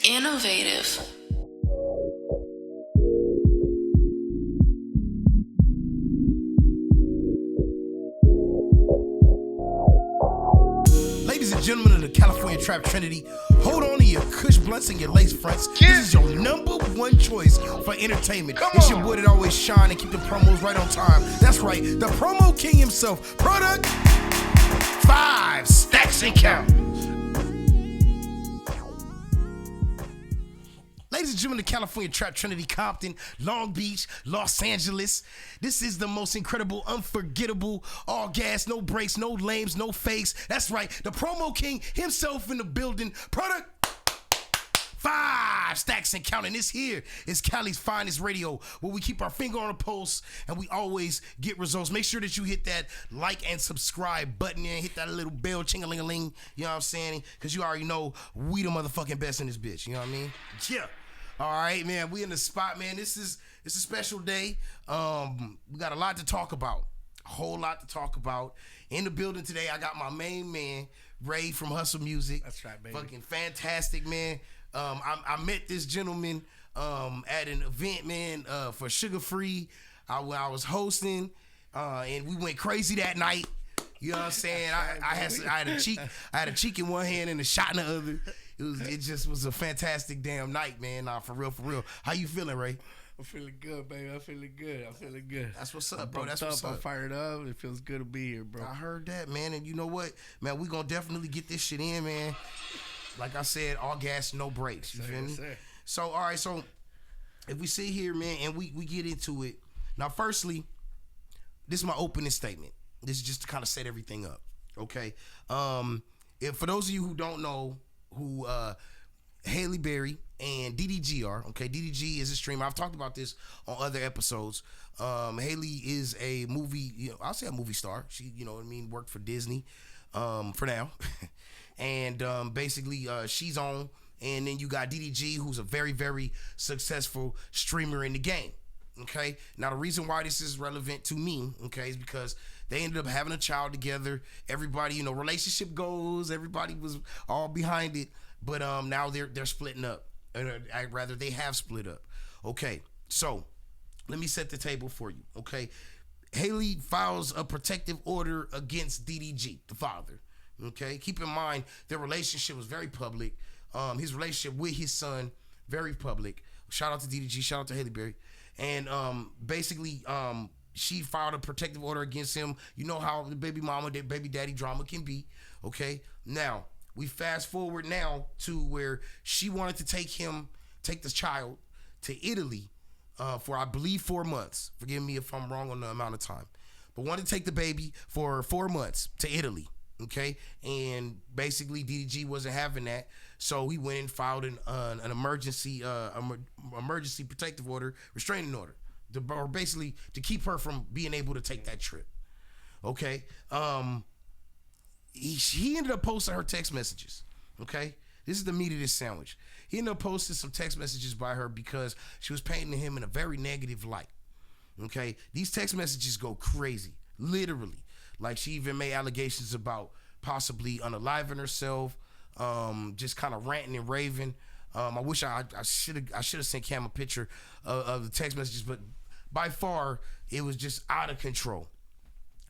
Innovative. Ladies and gentlemen of the California Trap Trinity, hold on to your Kush blunts and your lace fronts. This is your number one choice for entertainment. It's your boy that always shine and keep the promos right on time. That's right, the promo king himself. Product 5 stacks and count. Ladies and gentlemen, the California Trap Trinity, Compton, Long Beach, Los Angeles. This is the most incredible, unforgettable, all gas, no brakes, no lames, no fakes. That's right, the promo king himself in the building. Product 5 stacks and counting. This here is Cali's finest radio, where we keep our finger on the pulse and we always get results. Make sure that you hit that like and subscribe button and hit that little bell, ching-a-ling-a-ling. You know what I'm saying? Because you already know we the motherfucking best in this bitch. You know what I mean? Yeah. All right, man. We in the spot, man. It's a special day. We got a lot to talk about. A whole lot to talk about. In the building today, I got my main man, Ray from Hussle Music. That's right, baby. Fucking fantastic, man. I met this gentleman at an event, man, for Sugar Free. I was hosting, and we went crazy that night. You know what I'm saying? I had a cheek in one hand and a shot in the other. It just was a fantastic damn night, man. Nah, for real. How you feeling, Ray? I'm feeling good, baby. I'm feeling good. That's what's up, bro. That's what's up. I'm fired up. It feels good to be here, bro. I heard that, man. And you know what? Man, we gonna definitely get this shit in, man. Like I said, all gas, no brakes. You feel me? So, all right. So, if we sit here, man, and we get into it. Now, firstly, this is my opening statement. This is just to kind of set everything up, okay? If for those of you who don't know who Haley Berry and DDG are, okay? DDG is a streamer. I've talked about this on other episodes. Haley is a movie, I'll say a movie star. She, you know what I mean, worked for Disney for now. And basically, she's on. And then you got DDG, who's a very, very successful streamer in the game. Okay. Now the reason why this is relevant to me, okay, is because they ended up having a child together. Everybody, relationship goals. Everybody was all behind it. But now they're splitting up. Rather, they have split up. Okay. So let me set the table for you. Okay. Haley files a protective order against DDG, the father. Okay. Keep in mind their relationship was very public. His relationship with his son, very public. Shout out to DDG. Shout out to Haley Berry. And basically, she filed a protective order against him. You know how the baby mama, the baby daddy drama can be. Okay. Now, we fast forward now to where she wanted to take this child to Italy for, I believe, 4 months. Forgive me if I'm wrong on the amount of time. But wanted to take the baby for 4 months to Italy. Okay. And basically, DDG wasn't having that. So he went and filed an emergency protective order, restraining order, or basically to keep her from being able to take that trip. Okay. He ended up posting her text messages. Okay. This is the meat of this sandwich. He ended up posting some text messages by her because she was painting him in a very negative light. Okay. These text messages go crazy, literally. Like she even made allegations about possibly unaliving herself. Just kind of ranting and raving. I wish I should have sent Cam a picture of the text messages, but by far it was just out of control.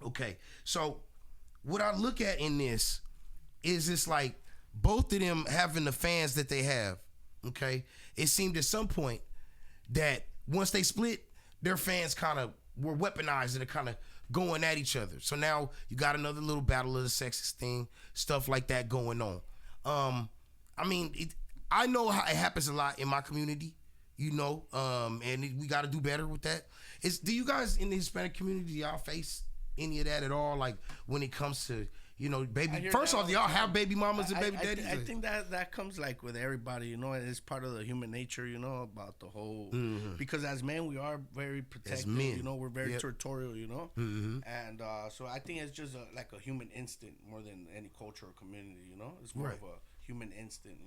Okay, so what I look at in this is it's like both of them having the fans that they have. Okay, it seemed at some point that once they split, their fans kind of were weaponized and are kind of going at each other. So now you got another little battle of the sexes thing, stuff like that going on. I know how it happens a lot in my community, and we got to do better with that. Do you guys in the Hispanic community, y'all face any of that at all? Like when it comes to, baby. First off, do y'all have baby mamas and baby daddies? I think that comes like with everybody, and it's part of the human nature, about the whole. Mm-hmm. Because as men, we are very protective. As men, we're very territorial, Mm-hmm. And so I think it's just like a human instinct more than any culture or community, It's more of a human instinct,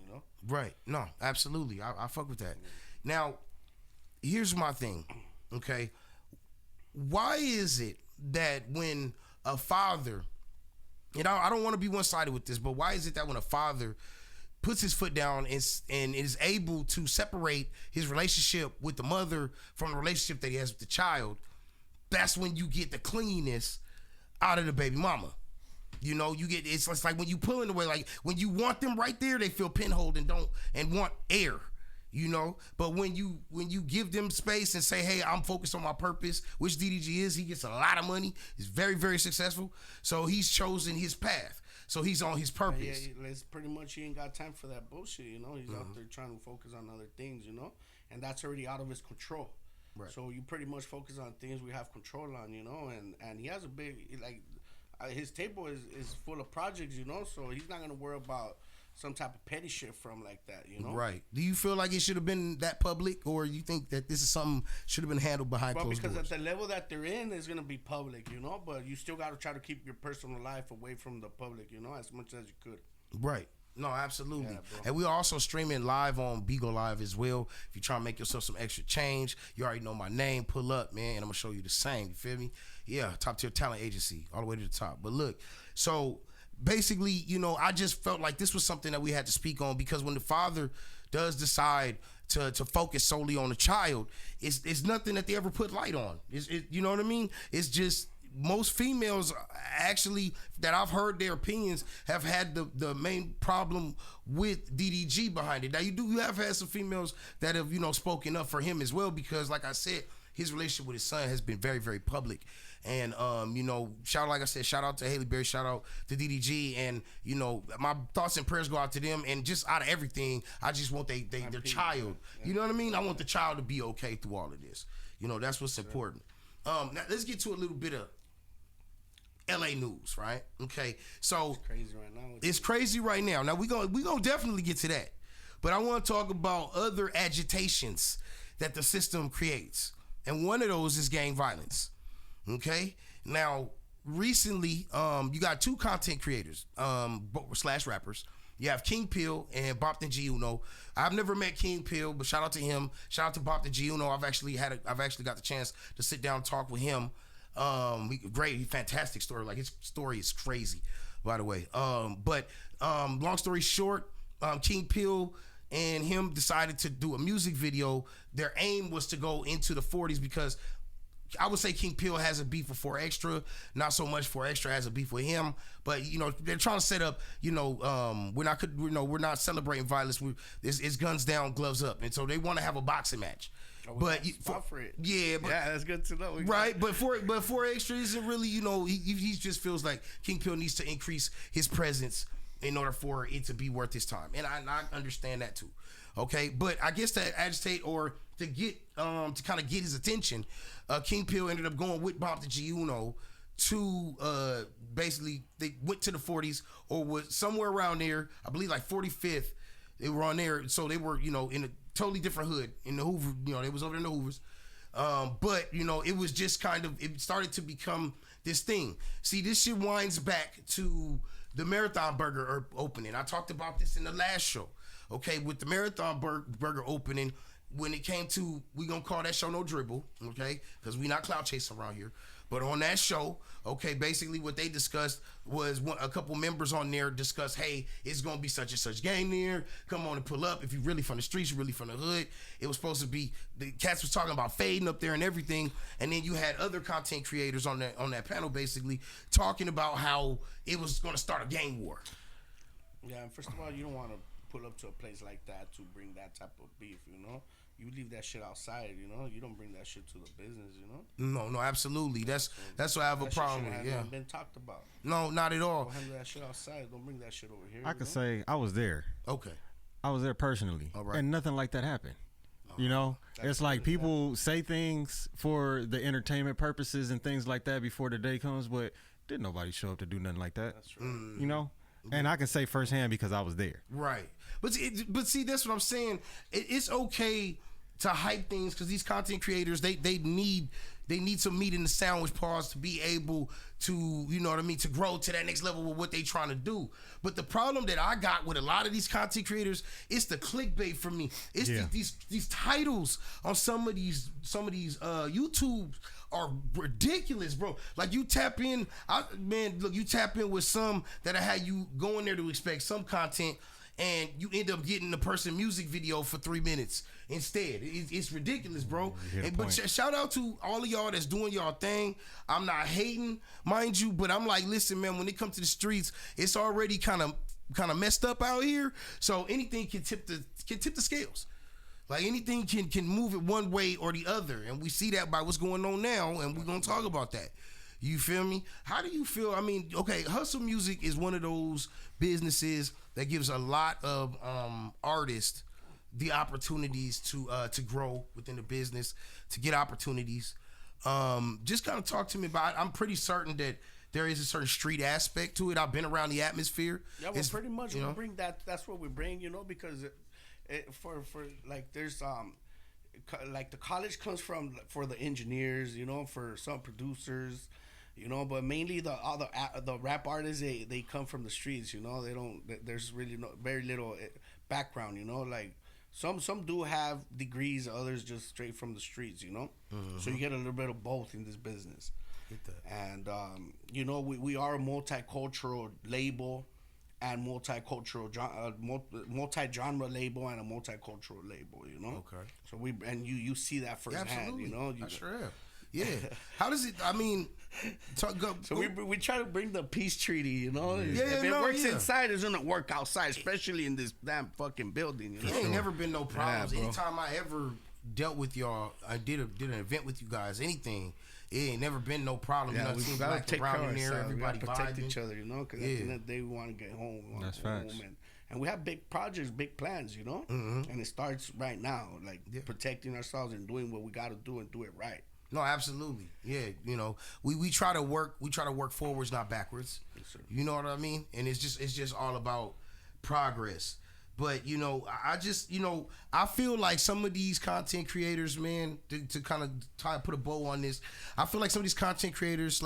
Right. No, absolutely. I fuck with that. Mm-hmm. Now, here's my thing, okay? Why is it that when a father, I don't want to be one-sided with this, but why is it that when a father puts his foot down and is able to separate his relationship with the mother from the relationship that he has with the child, that's when you get the cleanness out of the baby mama. You know, you get it's like when you pull in the way, like when you want them right there, they feel pinholed and want air. You know, but when you give them space and say, hey, I'm focused on my purpose, which DDG is, he gets a lot of money. He's very, very successful. So he's chosen his path. So he's on his purpose. Yeah, it's pretty much he ain't got time for that bullshit, you know. He's out there trying to focus on other things, you know, and that's already out of his control. Right. So you pretty much focus on things we have control on, you know, and he has a big, like, his table is full of projects, you know, so he's not going to worry about some type of petty shit from like that, you know? Right. Do you feel like it should have been that public, or you think that this is something should have been handled behind closed doors? Because at the level that they're in, it's going to be public, you know? But you still got to try to keep your personal life away from the public, you know, as much as you could. Right. No, absolutely. Yeah, and we're also streaming live on Beagle Live as well. If you try to make yourself some extra change, you already know my name. Pull up, man, and I'm going to show you the same. You feel me? Yeah, top tier talent agency, all the way to the top. But look, so basically, you know, I just felt like this was something that we had to speak on, because when the father does decide to focus solely on the child, it's nothing that they ever put light on. You know what I mean? It's just most females actually that I've heard their opinions have had the main problem with DDG behind it. Now you have had some females that have, you know, spoken up for him as well, because like I said, his relationship with his son has been very, very public. And, you know, shout out to Haley Berry, shout out to DDG. And, you know, my thoughts and prayers go out to them. And just out of everything, I just want their child. You know what I mean? I want the child to be okay through all of this. You know, that's what's important. Now, let's get to a little bit of LA news, right? Okay. So it's crazy right now. It's crazy right now. Now, we're gonna definitely get to that. But I want to talk about other agitations that the system creates. And one of those is gang violence. Okay. Now, recently, you got two content creators, slash rappers. You have King Pill and Bopton G Uno. I've never met King Pill, but shout out to him. Shout out to Bopton G Uno. I've actually got the chance to sit down and talk with him. Great, fantastic story. Like, his story is crazy, by the way. But long story short, King Pill and him decided to do a music video. Their aim was to go into the 40s, because I would say King Pill has a beef with 4 Extra, not so much 4 Extra has a beef with him. But, you know, they're trying to set up, you know, we're not celebrating violence. It's guns down, gloves up, and so they want to have a boxing match. But for it. Yeah, that's good to know. Right, but 4 Extra isn't really, you know, he just feels like King Pill needs to increase his presence in order for it to be worth his time, and I understand that too. Okay, but I guess to agitate or to get to kind of get his attention, King Pill ended up going with Bob the G Uno to basically they went to the 40s, or was somewhere around there. I believe like 45th. They were on there, so they were, you know, in a totally different hood in the Hoover. You know, they was over in the Hoovers. But you know, it was just kind of, it started to become this thing. See, this shit winds back to the Marathon Burger opening. I talked about this in the last show. Okay, with the Marathon Burger opening, when it came to, we gonna call that show No Dribble, okay, because we not clout chasing around here. But on that show, okay, basically what they discussed was a couple members on there discussed, hey, it's gonna be such and such game there. Come on and pull up. If you're really from the streets, you're really from the hood. It was supposed to be, the cats was talking about fading up there and everything. And then you had other content creators on that panel basically talking about how it was gonna start a gang war. Yeah, and first of all, you don't want to pull up to a place like that to bring that type of beef, you know? You leave that shit outside, you know? You don't bring that shit to the business, you know? No, absolutely. That's what I have a problem with. Yeah, been talked about. No, not at all. Don't handle that shit outside. Don't bring that shit over here. I could say I was there. Okay. I was there personally. All right. And nothing like that happened. You know, it's like people say things for the entertainment purposes and things like that before the day comes, but didn't nobody show up to do nothing like that. That's right. You know? And I can say firsthand because I was there. Right. But see, that's what I'm saying. It's okay to hype things, because these content creators, they need some meat in the sandwich, pause, to be able to, you know what I mean, to grow to that next level with what they trying to do. But the problem that I got with a lot of these content creators, it's the clickbait for me. It's these titles on some of these YouTubes are ridiculous, bro. Like, you tap in, you tap in with some that I had you going there to expect some content, and you end up getting the person music video for 3 minutes instead. It's ridiculous, bro. But shout out to all of y'all that's doing y'all thing. I'm not hating, mind you, but I'm like, listen, man, when it comes to the streets, it's already kind of messed up out here. So anything can tip the scales. Like anything can move it one way or the other, and we see that by what's going on now, and we're gonna talk about that. You feel me? How do you feel? I mean, okay, Hussle Music is one of those businesses that gives a lot of artists the opportunities to grow within the business, to get opportunities. Just kind of talk to me about it. I'm pretty certain that there is a certain street aspect to it. I've been around the atmosphere. Yeah, well, pretty much we bring that. That's what we bring, because for like there's like the college comes from for the engineers, for some producers. But mainly the rap artists, they come from the streets, they don't, there's really very little background, like some do have degrees, others just straight from the streets, so you get a little bit of both in this business. And we are a multicultural label and multi-genre label and a multicultural label, Okay. So you see that firsthand, Absolutely. I sure am. Yeah. How does it? I mean, we try to bring the peace treaty. If it works inside, it's gonna work outside, especially in this damn fucking building. There ain't never been no problems. Anytime I ever dealt with y'all, I did an event with you guys. Anything, it ain't never been no problem. Yeah, we gotta take care of ourselves. Everybody protect vibing. each other. Because at the end of the day, we want to get home. That's facts. And we have big projects, big plans. And it starts right now, like protecting ourselves and doing what we got to do and do it right. No, absolutely. Yeah, we try to work forwards, not backwards. Yes, sir. You know what I mean? And it's just all about progress. But I feel like some of these content creators, man, to kind of try to put a bow on this, I feel like some of these content creators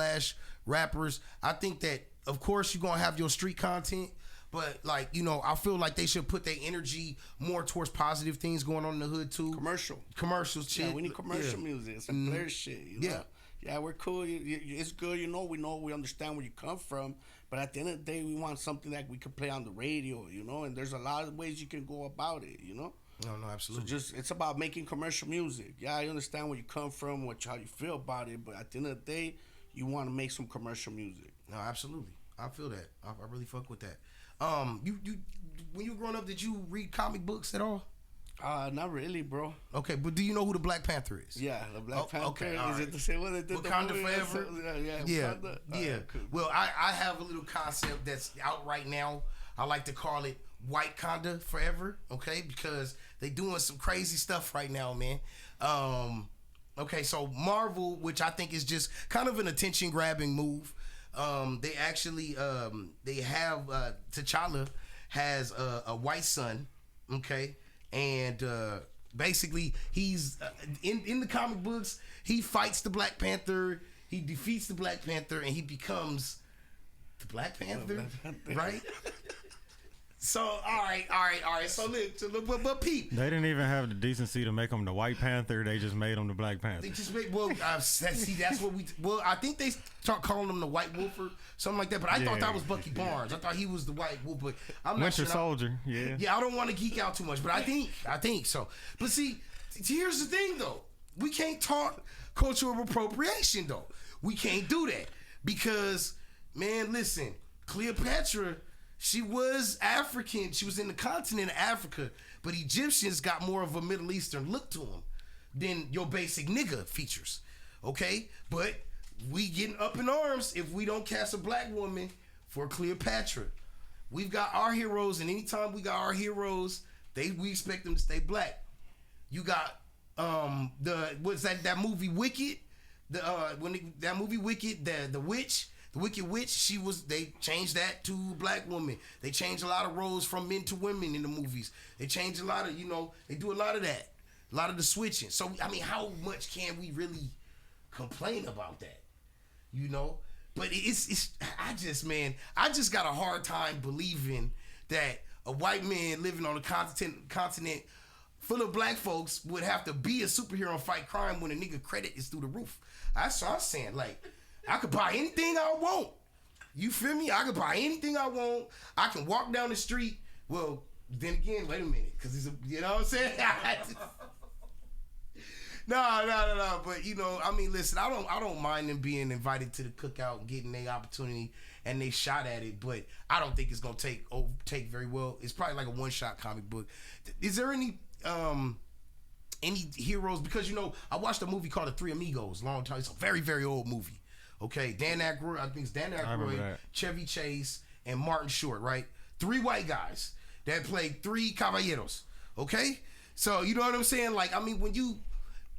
/ rappers, I think that of course you're gonna have your street content. But I feel like they should put their energy more towards positive things going on in the hood too. Commercials, shit. Yeah, we need commercial music. It's some clear shit. Yeah, we're cool. It's good. We understand where you come from. But at the end of the day, we want something that we can play on the radio. And there's a lot of ways you can go about it. No, absolutely. So it's about making commercial music. Yeah, I understand where you come from, how you feel about it. But at the end of the day, you want to make some commercial music. No, absolutely. I feel that. I really fuck with that. You when you were growing up, did you read comic books at all? Not really, bro. Okay, but do you know who the Black Panther is? Yeah, the Black Panther. Okay, is it the same one that did Wakanda the movie? Forever? Yeah. Cool. Well, I have a little concept that's out right now. I like to call it White Conda Forever, okay? Because they doing some crazy stuff right now, man. Okay, so Marvel, which I think is just kind of an attention-grabbing move. They actually they have T'Challa has a white son, okay, and basically he's in the comic books, he fights the Black Panther, he defeats the Black Panther, and he becomes the Black Panther, right? So all right. So look, but Pete, they didn't even have the decency to make him the White Panther. They just made him the Black Panther. They just make that's what we. Well, I think they start calling him the White Wolf or something like that. But I thought that was Bucky Barnes. I thought he was the White Wolf. But I'm not Winter sure. Soldier. Yeah. Yeah, I don't want to geek out too much, but I think so. But see, here's the thing though. We can't talk cultural appropriation though. We can't do that because, man, listen, Cleopatra. She was African. She was in the continent of Africa, but Egyptians got more of a Middle Eastern look to them than your basic nigga features. Okay? But we getting up in arms if we don't cast a black woman for Cleopatra. We've got our heroes, and anytime we got our heroes, we expect them to stay black. You got what's that movie Wicked? That movie Wicked, the witch. The Wicked Witch, they changed that to black woman. They changed a lot of roles from men to women in the movies. They changed a lot of, they do a lot of that. A lot of the switching. So, I mean, how much can we really complain about that? But I just got a hard time believing that a white man living on a continent full of black folks would have to be a superhero and fight crime when a nigga credit is through the roof. That's what I'm saying. Like, I could buy anything I want. You feel me? I could buy anything I want. I can walk down the street. Well, Then again, wait a minute, because he's you know what I'm saying? No. But I mean, listen, I don't mind them being invited to the cookout and getting their opportunity and they shot at it, but I don't think it's gonna take very well. It's probably like a one-shot comic book. Is there any heroes? Because I watched a movie called The Three Amigos long time. It's a very, very old movie. Okay, Dan Aykroyd, I think it's Dan Aykroyd, Chevy Chase, and Martin Short, right? 3 white guys that played 3 caballeros. Okay, so you know what I'm saying? Like, I mean, when you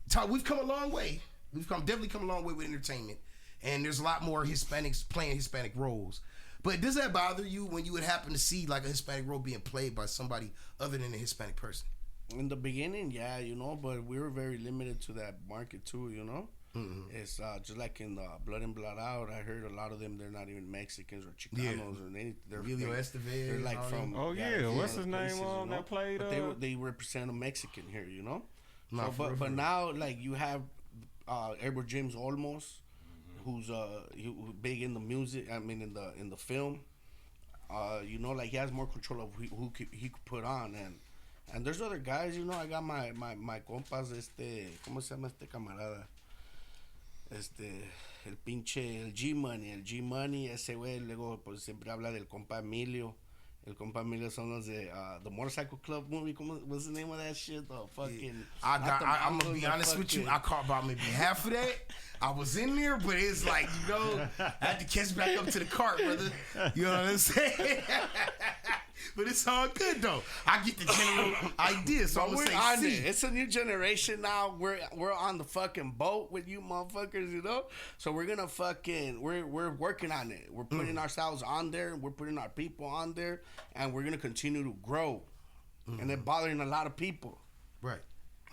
talk, we've come a long way. We've definitely come a long way with entertainment, and there's a lot more Hispanics playing Hispanic roles. But does that bother you when you would happen to see like a Hispanic role being played by somebody other than a Hispanic person? In the beginning, yeah, but we were very limited to that market too, Mm-hmm. It's just like in Blood In, Blood Out. I heard a lot of them, they're not even Mexicans or Chicanos or anything. They're Emilio Estevez. They're like from what's his name that played? But they represent a Mexican here, But now like you have Edward James Olmos, who's big in the music. I mean in the film. Like he has more control of who he could put on and there's other guys. I got my compas. ¿Cómo se llama este camarada? El pinche, el G-Money, ese güey, luego pues siempre habla del compa Emilio. El compa Emilio son los de the Motorcycle Club movie. What's the name of that shit? The fucking. I'm gonna be honest with you. I caught about maybe half of that. I was in there, but it's like I had to catch back up to the cart, brother. You know what I'm saying? But it's all good though. I get the general idea, so I'm gonna say it. It's a new generation now. We're on the fucking boat with you motherfuckers, So we're gonna we're working on it. We're putting ourselves on there. We're putting our people on there, and we're gonna continue to grow. And they're bothering a lot of people. Right.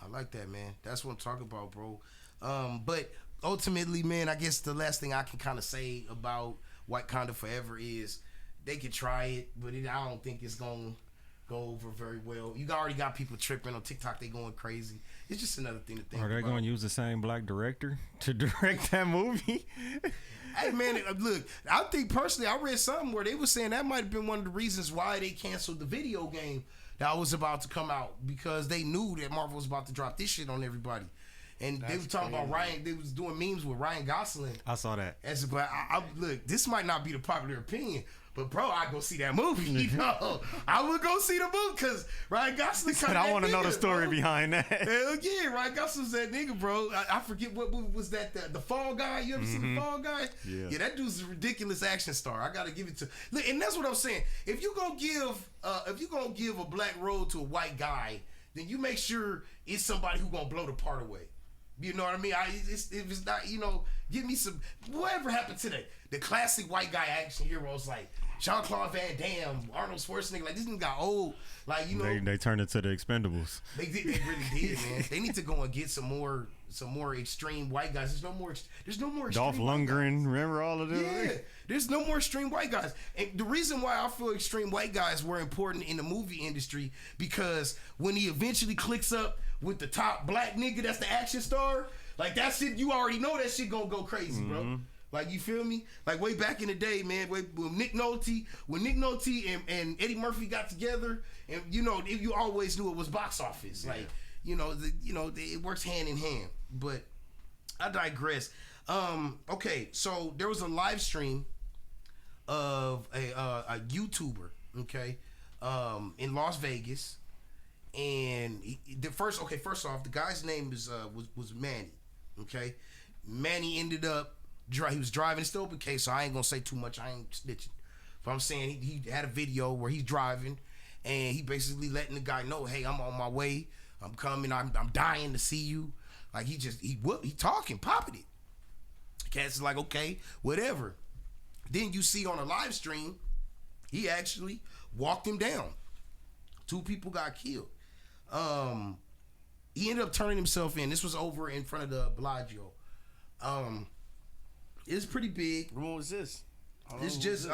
I like that, man. That's what I'm talking about, bro. But ultimately, man, I guess the last thing I can kind of say about Wakanda Forever is they could try it, but I don't think it's gonna go over very well. You already got people tripping on TikTok. They going crazy. It's just another thing to think about. Are they going to use the same black director to direct that movie? Hey, man, look, I think personally, I read something where they were saying that might have been one of the reasons why they canceled the video game that was about to come out, because they knew that Marvel was about to drop this shit on everybody. And they were talking about Ryan. They was doing memes with Ryan Gosling. I saw that. But look, this might not be the popular opinion, but bro, I go see that movie. I would go see the movie because Ryan Gosling. Said, I want to know the story behind that. Hell yeah, Ryan Gosling's that nigga, bro. I forget what movie was that. The Fall Guy. You ever seen the Fall Guy? Yeah, that dude's a ridiculous action star. I gotta give it to. Look, and that's what I'm saying. If you gonna give a black role to a white guy, then you make sure it's somebody who gonna blow the part away. You know what I mean? If it's not, give me some. Whatever happened to the classic white guy action heroes like Jean-Claude Van Damme, Arnold Schwarzenegger? Like, this nigga got old. Like, they turned into the Expendables. They really did, man. They need to go and get some more extreme white guys. There's no more extreme Dolph Lundgren, remember all of them? Yeah, there's no more extreme white guys. And the reason why I feel extreme white guys were important in the movie industry, because when he eventually clicks up with the top black nigga that's the action star, like that shit, you already know that shit gonna go crazy, bro. Like, you feel me? Like, way back in the day, man, when Nick Nolte and Eddie Murphy got together, and you always knew it was box office. Like, it works hand in hand. But I digress. Okay, so there was a live stream of a YouTuber, okay, in Las Vegas, and first off, the guy's name was Manny, okay. Manny ended up he was driving. It's the open case, so I ain't gonna say too much. I ain't snitching. But I'm saying he had a video where he's driving, and he basically letting the guy know, hey, I'm on my way. I'm coming. I'm dying to see you. Like, he talking, popping it. Cat's like, okay, whatever. Then you see on a live stream, he actually walked him down. 2 people got killed. He ended up turning himself in. This was over in front of the Bellagio. It's pretty big. When was this? This just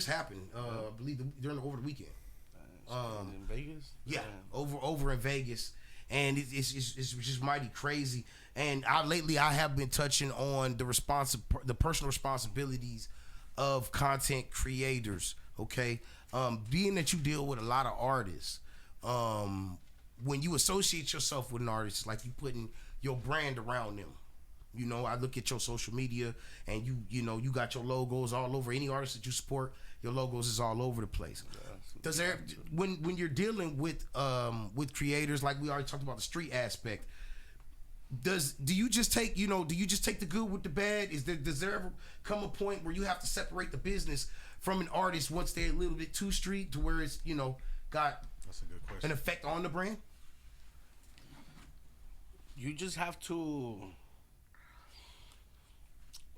happened. I believe over the weekend. In Vegas. Yeah, over in Vegas, and it's just mighty crazy. And lately I have been touching on the personal responsibilities of content creators. Okay, being that you deal with a lot of artists, when you associate yourself with an artist, it's like you putting your brand around them. You know, I look at your social media, and you know, you got your logos all over. Any artist that you support, your logos is all over the place. Does there, when you're dealing with creators, like we already talked about the street aspect, do you just take the good with the bad? Does there ever come a point where you have to separate the business from an artist once they're a little bit too street to where it's, you know, got That's a good question. an effect on the brand? You just have to.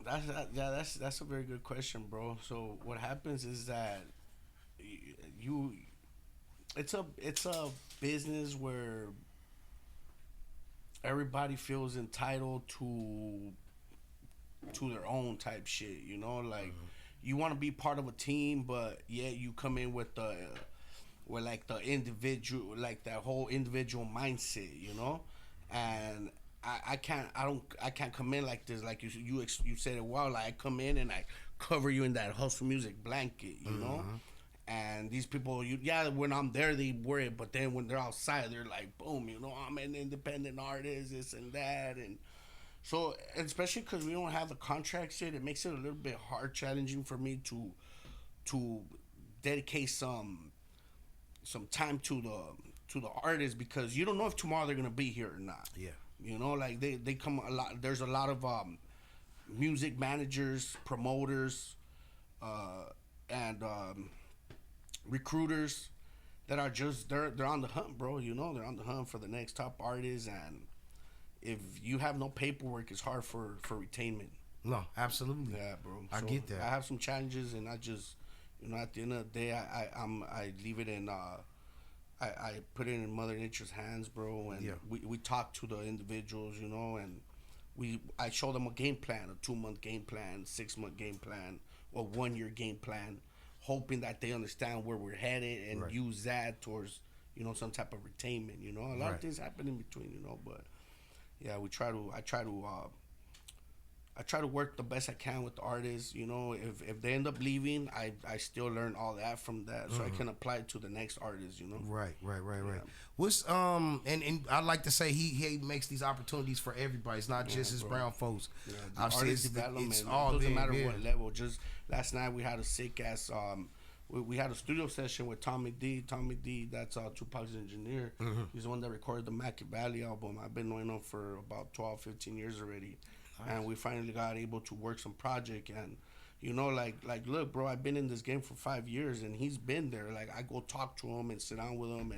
That's a very good question, bro. So what happens is that it's a business where everybody feels entitled to their own type shit, you know, like you want to be part of a team, but you come in with the individual, like that whole individual mindset, you know, and I can't come in like this, like you said it well, like I come in and I cover you in that Hussle music blanket, you know. And these people, when I'm there, they worry, but then when they're outside, they're like, boom, you know, I'm an independent artist, this and that. And so, especially because we don't have the contract shit, it makes it a little bit challenging for me to dedicate some time to the artist, because you don't know if tomorrow they're going to be here or not. Yeah. You know, like they come a lot. There's a lot of music managers, promoters, and recruiters that are just they're on the hunt, bro. You know, they're on the hunt for the next top artist, and if you have no paperwork, it's hard for retainment. No, absolutely. Yeah, bro. I get that. I have some challenges, and I just, you know, at the end of the day, I leave it in. I put it in Mother Nature's hands, bro, and we talk to the individuals, you know, and I show them a game plan, a 2-month game plan, 6-month game plan, or 1-year game plan, hoping that they understand where we're headed and use that towards, you know, some type of retainment, you know. A lot of things happen in between, you know, but yeah, I try to work the best I can with the artists, you know. If they end up leaving, I still learn all that from that, so I can apply it to the next artist, you know. Right. Yeah. What's and I like to say he makes these opportunities for everybody. It's not just his brown folks. Yeah, I've artist development. It's all doesn't matter what level. Just last night we had a sick ass. We had a studio session with Tommy D. Tommy D, that's Tupac's engineer. He's the one that recorded the Machiavelli album. I've been knowing him for about 12, 15 years already. Nice. And we finally got able to work some project, and you know, like look, bro, I've been in this game for 5 years, and he's been there. Like, I go talk to him and sit down with him,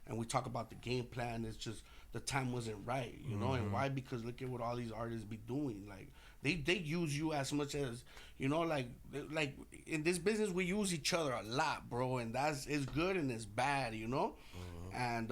and we talk about the game plan. It's just the time wasn't right, you know. And why? Because look at what all these artists be doing. Like, they use you as much as, you know, like in this business we use each other a lot, bro, and it's good and it's bad, you know. And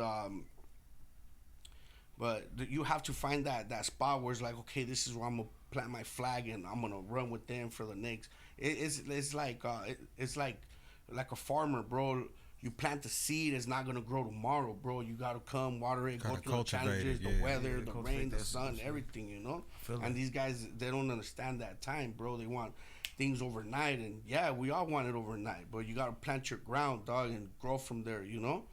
but you have to find that spot where it's like, okay, this is where I'm gonna plant my flag and I'm gonna run with them for the next. It's like a farmer, bro. You plant the seed, it's not gonna grow tomorrow, bro. You gotta come water it, go through the challenges, the weather, the rain, the sun, everything, you know. And these guys, they don't understand that time, bro. They want things overnight, and yeah, we all want it overnight, but you gotta plant your ground, dog, and grow from there, you know.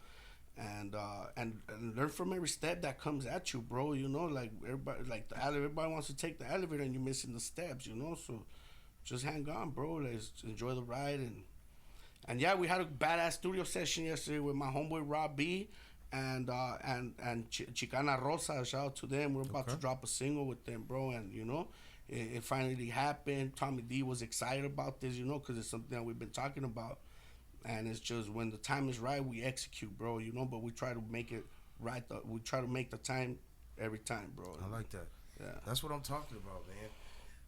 And learn from every step that comes at you, bro. You know, like everybody wants to take the elevator, and you're missing the steps, you know. So just hang on, bro. Let's enjoy the ride, and yeah, we had a badass studio session yesterday with my homeboy Rob B and Chicana Rosa. Shout out to them. We're about to drop a single with them, bro. And you know, it finally happened. Tommy D was excited about this, you know, because it's something that we've been talking about. And it's just when the time is right, we execute, bro, you know, but we try to make it right. We try to make the time every time, bro. I like that. Yeah. That's what I'm talking about, man.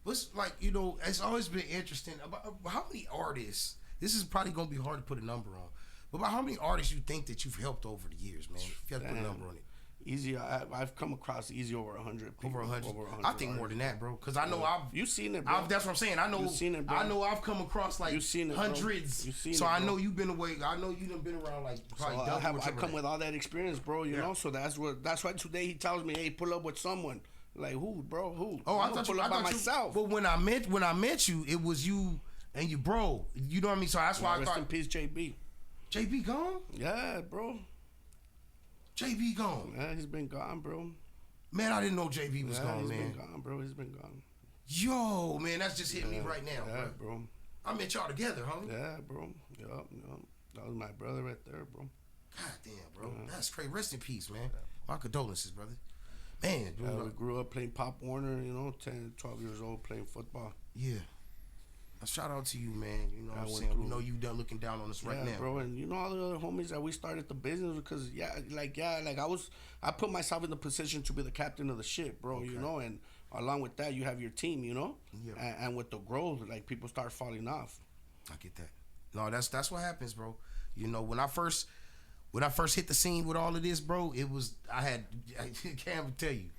What's like, you know, it's always been interesting about how many artists, this is probably going to be hard to put a number on, but about how many artists you think that you've helped over the years, man? If you have to put a number on it. Easy, I've come across easy over 100 people. Over 100? I think more than that, bro. Because I know you've seen it, bro. That's what I'm saying. I know. You've seen it, bro. I know I've come across like you've seen it, hundreds. You've seen so it, I know you've been away. I know you done been around like probably double. I come with all that experience, bro. You know, so that's why today he tells me, hey, pull up with someone. Like who, bro? Who? Oh, I thought pull up by myself. But when I met you, it was you and you bro. You know what I mean? So that's why I rest thought. in peace, JB. JB gone? Yeah, bro. JB gone. Yeah, he's been gone, bro. Man, I didn't know JB was gone, he's man. He's been gone, bro. He's been gone. Yo, man, that's just hit me right now, bro. I met y'all together, huh? Yeah, bro. Yup. That was my brother right there, bro. God damn, bro. That's crazy. Rest in peace, man. My condolences, brother. Man, we grew up playing Pop Warner, 10, 12 years old, playing football. Yeah. A shout out to you, man. You know what I'm saying? We know you done looking down on us right now, bro. And all the other homies that we started the business because I put myself in the position to be the captain of the ship, bro. Okay. And along with that, you have your team, Yeah. And with the growth, like people start falling off. I get that. No, that's what happens, bro. When I first hit the scene with all of this, bro, I can't tell you.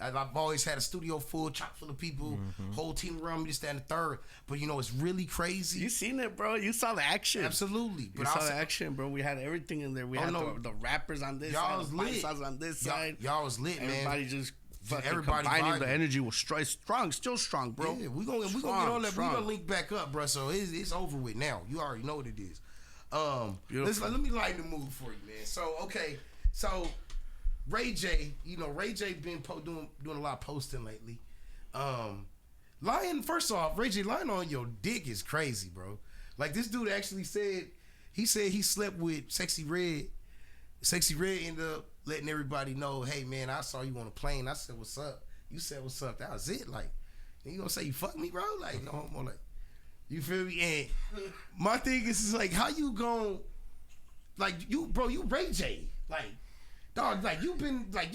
I've always had a studio chock full of people, whole team around me, this, that, and the third. But it's really crazy. You seen it, bro. You saw the action. Absolutely. But you saw the action, bro. We had everything in there. We had the rappers on this side, the lit. On this side. Y'all was lit, man. Everybody just combining. The energy was strong, still strong, bro. Yeah, we gonna get on that. We gonna link back up, bro. So it's over with now. You already know what it is. Let me lighten the mood for you, man. So Ray J, Ray J been doing a lot of posting lately. First off, Ray J lying on your dick is crazy, bro. Like this dude actually said he slept with Sexy Red. Sexy Red ended up letting everybody know, hey man, I saw you on a plane. I said, what's up? You said, what's up? That was it. Like, you gonna say you fuck me, bro? Like, no homo, like, you feel me? And my thing is like, how you gon' like you Ray J, like. Dog, like you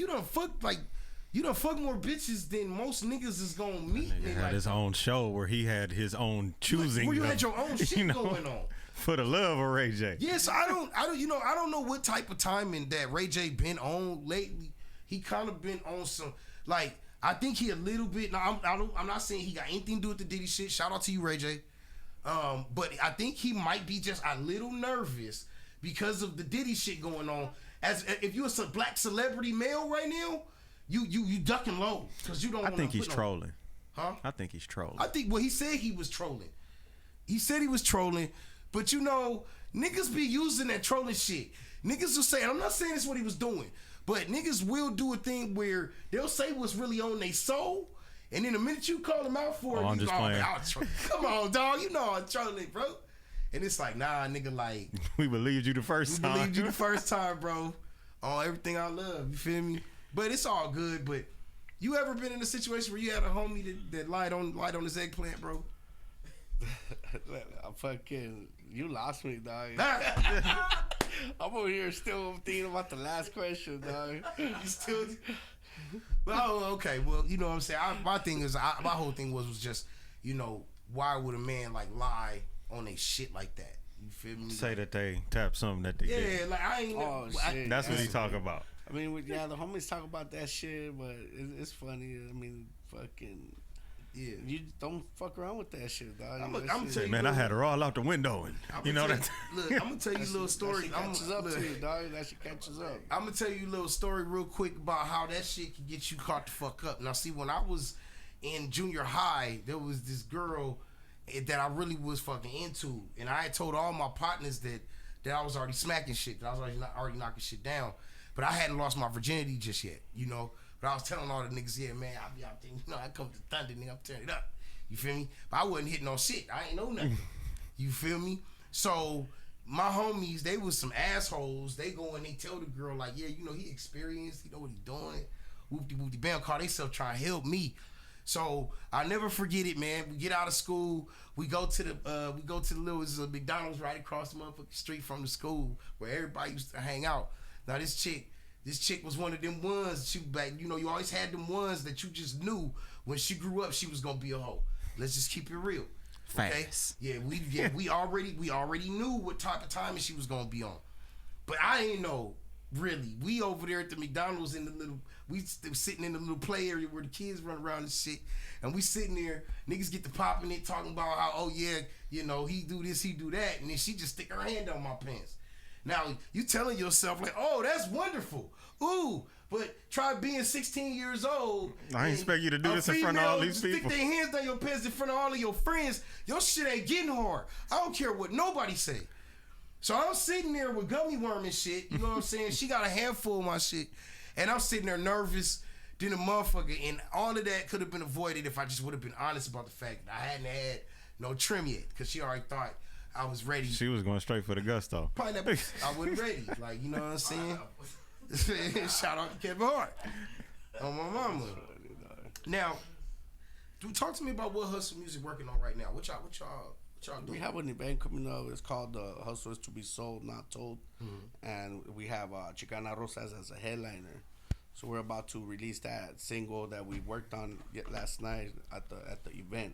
done fuck more bitches than most niggas is gonna meet. He had his own show where he had his own choosing. Where you had your own shit going on. For the love of Ray J. Yes, I don't know what type of timing that Ray J been on lately. He kind of been on some like I think he a little bit. Now I'm not saying he got anything to do with the Diddy shit. Shout out to you, Ray J. But I think he might be just a little nervous because of the Diddy shit going on. As if you're a black celebrity male right now, you ducking low because you don't. I think he's trolling. Huh? I think he's trolling. He said he was trolling. He said he was trolling, but niggas be using that trolling shit. Niggas will say, and I'm not saying this is what he was doing, but niggas will do a thing where they'll say what's really on their soul, and then the minute you call them out for it, I'm you just go, playing. Come on, dog, I'm trolling, bro. And it's like, nah, nigga, like we believed you the first time. We believed you the first time, bro. On everything I love, you feel me? But it's all good. But you ever been in a situation where you had a homie that lied on his eggplant, bro? You lost me, dog. I'm over here still thinking about the last question, dog. You still? Well, okay. Well, you know what I'm saying. My whole thing was just, why would a man like lie on a shit like that? You feel me? Say that they tap something that they did. Yeah, like I ain't. Shit. That's what he talk about. I mean, the homies talk about that shit, but it's funny. I mean, fucking. Yeah, you don't fuck around with that shit, dog. I'm gonna tell you, man, I had her all out the window, and that. Look, I'm gonna tell you a little story. That shit catches up to you, dog. That shit catches up. I'm gonna tell you a little story real quick about how that shit can get you caught the fuck up. Now, see, when I was in junior high, there was this girl that I really was fucking into, and I had told all my partners that I was already smacking shit, that I was already knocking shit down, but I hadn't lost my virginity just yet, But I was telling all the niggas, yeah, man, I'll be out there, I come to Thunder, nigga, I'm turning it up. You feel me? But I wasn't hitting on shit. I ain't know nothing. You feel me? So my homies, they was some assholes. They go and they tell the girl, like, yeah, he experienced, he know what he doing. Whoopty bam, call themselves trying to help me. So I never forget it, man. We get out of school, we go to the little McDonald's right across the motherfucking street from the school where everybody used to hang out. Now this chick was one of them ones. She back, you always had them ones that you just knew when she grew up she was gonna be a hoe. Let's just keep it real. Okay? Facts. Yeah, we already knew what type of timing she was gonna be on. But I ain't know really. We over there at the McDonald's we sitting in the little play area where the kids run around and shit, and we sitting there, niggas get to popping it, talking about how, oh yeah, he do this, he do that, and then she just stick her hand on my pants. Now, you telling yourself like, oh, that's wonderful. Ooh, But try being 16 years old. I ain't expect you to do this in front of all these people. Stick their hands down your pants in front of all of your friends. Your shit ain't getting hard. I don't care what nobody say. So I'm sitting there with gummy worm and shit. You know what I'm saying? She got a handful of my shit. And I'm sitting there nervous. Then the motherfucker. And all of that could have been avoided if I just would have been honest about the fact that I hadn't had no trim yet. Because she already thought I was ready. She was going straight for the gusto. Pineapple. I wasn't ready. Like, you know what I'm saying? Shout out to Kevin Hart. Oh, my mama. Now, talk to me about what Hussle Music working on right now. What y'all doing? We have an event coming up. It's called Hustle is to be sold, not told. And we have Chicana Rosas as a headliner. So we're about to release that single that we worked on last night at the event.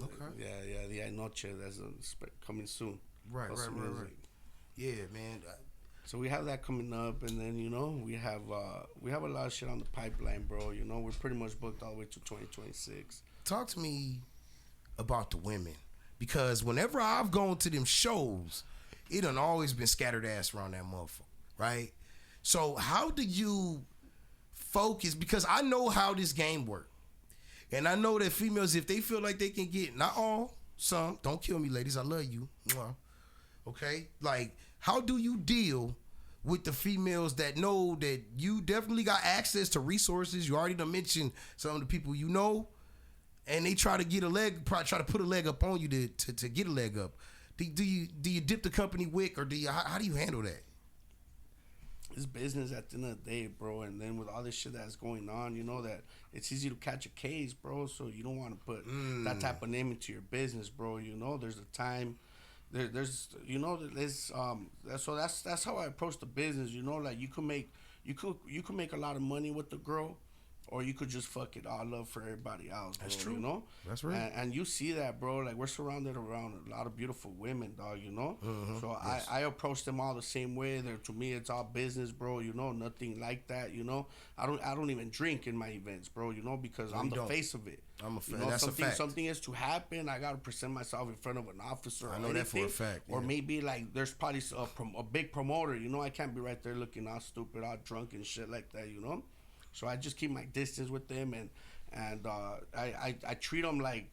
Okay. Yeah, the Noche. That's coming soon. Right. Yeah, man. So we have that coming up, and then we have a lot of shit on the pipeline, bro. We're pretty much booked all the way to 2026. Talk to me about the women, because whenever I've gone to them shows, it done always been scattered ass around that motherfucker, right? So how do you focus? Because I know how this game works, and I know that females, if they feel like they can get, not all, some, don't kill me, ladies, I love you, okay? Like, how do you deal with the females that know that you definitely got access to resources? You already done mentioned some of the people you know, and they try to get a leg, try to put a leg up on you to get a leg up. Do you dip the company wick, or how do you handle that? It's business at the end of the day, bro. And then with all this shit that's going on, that it's easy to catch a case, bro. So you don't want to put that type of name into your business, bro. There's a time. There's so that's how I approach the business. Like you could make a lot of money with the girl, or you could just fuck it all up for everybody else. Bro, that's true. That's right. And you see that, bro. Like we're surrounded around a lot of beautiful women, dog. So yes. I approach them all the same way. To me, it's all business, bro. Nothing like that. I don't even drink in my events, bro. Because I'm the face of it. I'm a fan. That's a fact. Something is to happen, I gotta present myself in front of an officer. I know that for a fact. Yeah. Or maybe like there's probably a big promoter. I can't be right there looking all stupid, all drunk and shit like that. So I just keep my distance with them, and I treat them like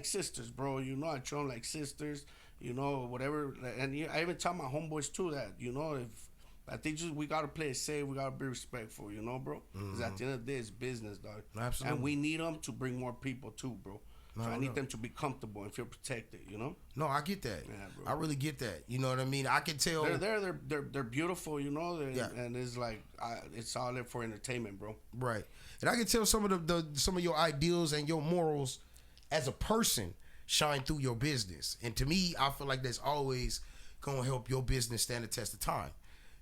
sisters, bro. I treat them like sisters. Whatever. And I even tell my homeboys too that if I think we gotta play it safe. We gotta be respectful, bro. Because at the end of the day, it's business, dog. Absolutely. And we need them to bring more people too, bro. So I need them to be comfortable and feel protected, No, I get that. Yeah, bro. I really get that. You know what I mean? I can tell. They're beautiful, Yeah. And it's like it's all there for entertainment, bro. Right. And I can tell some of some of your ideals and your morals as a person shine through your business. And to me, I feel like that's always gonna help your business stand the test of time.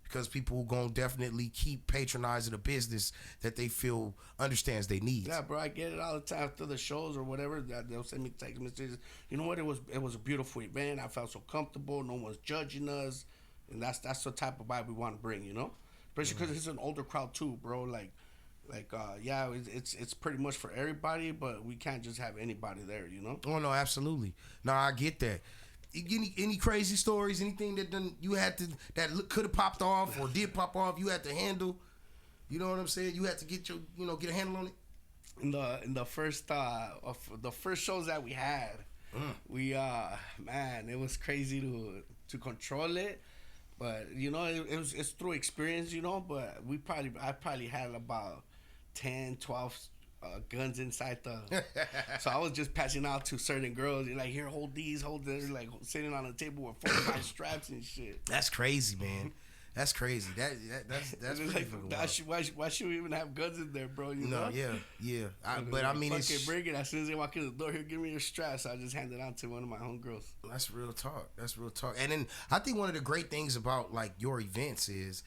Because people gonna definitely keep patronizing a business that they feel understands their needs. Yeah, bro, I get it all the time after the shows or whatever. They'll send me text messages. You know what? It was a beautiful event. I felt so comfortable. No one's judging us, and that's the type of vibe we want to bring. Especially because it's an older crowd too, bro. It's pretty much for everybody, but we can't just have anybody there. Oh no, absolutely. No, I get that. Any crazy stories? Anything that you had to that could have popped off or did pop off? You had to handle. You know what I'm saying? You had to get get a handle on it. In the first shows that we had, we man, it was crazy to control it, but it's through experience, But I probably had about 10, 12. Guns inside so I was just passing out to certain girls. You're like, here, hold these, like sitting on a table with 4 or 5 straps and shit. That's crazy, man. That's crazy. That's like, why should we even have guns in there, bro? Yeah. But I mean, fucking bring it. As soon as they walk in the door, here, give me your straps. I just hand it out to one of my homegirls. That's real talk. And then I think one of the great things about like your events is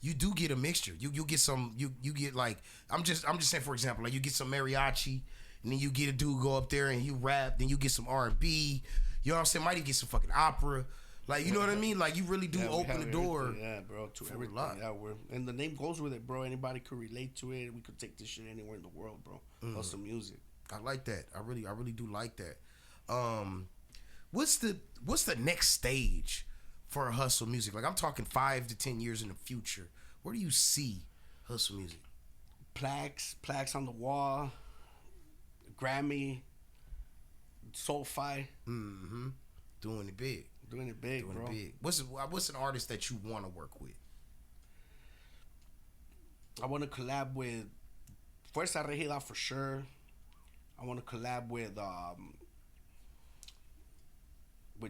you do get a mixture. You get some. You get like I'm just saying, for example, like you get some mariachi, and then you get a dude go up there and you rap. Then you get some R&B. You know what I'm saying? Might even get some fucking opera. Like, you know what I mean? Like, you really do open the door. Yeah, bro, to everything. Yeah, and the name goes with it, bro. Anybody could relate to it. We could take this shit anywhere in the world, bro. Hustle music. I like that. I really do like that. What's the next stage for Hustle music? Like, I'm talking 5 to 10 years in the future. Where do you see Hussle music? Plaques on the wall, Grammy, Soulfi. Mm-hmm. Doing it big. Doing it big, bro. What's an artist that you want to work with? I want to collab with Fuerza Regida for sure. I want to collab with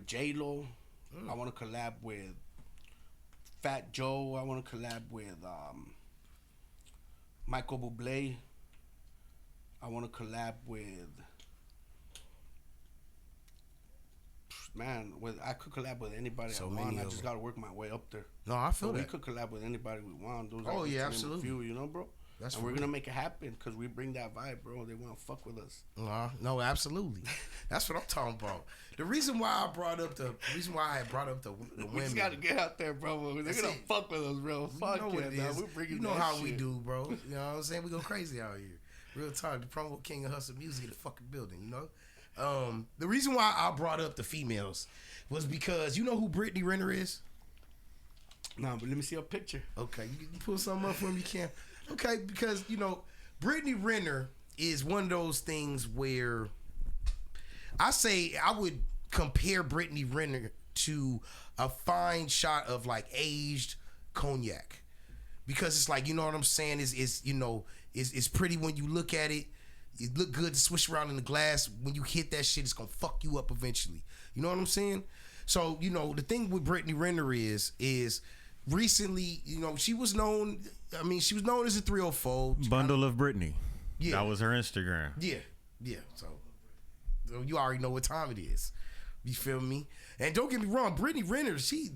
J-Lo. I want to collab with Fat Joe. I want to collab with Michael Bublé. I want to collab with I could collab with anybody I want. I just gotta work my way up there. No, I feel that. We could collab with anybody we want. Absolutely. Few, you know, bro. And we're gonna make it happen because we bring that vibe, bro. They want to fuck with us. No, absolutely. That's what I'm talking about. The reason why I had brought up the women. We just gotta get out there, bro. They're gonna fuck with us, bro. Fuck yeah, we bringing. You know how we do, bro. You know what I'm saying? We go crazy out here. Real talk. The promo king of Hussle music in the fucking building. You know. The reason why I brought up the females was because you know who Brittany Renner is? Nah, but let me see a picture. Okay, you can pull something up for me, you can. Okay, because you know, Brittany Renner is one of those things where I would compare Brittany Renner to a fine shot of like aged cognac. Because it's like, you know what I'm saying, it's pretty when you look at it. It look good to swish around in the glass. When you hit that shit, it's gonna fuck you up eventually. You know what I'm saying? So, you know, the thing with Brittany Renner is recently, you know, she was known as a 304. Bundle of Brittany. Yeah. That was her Instagram. Yeah. So you already know what time it is. You feel me? And don't get me wrong, Brittany Renner, she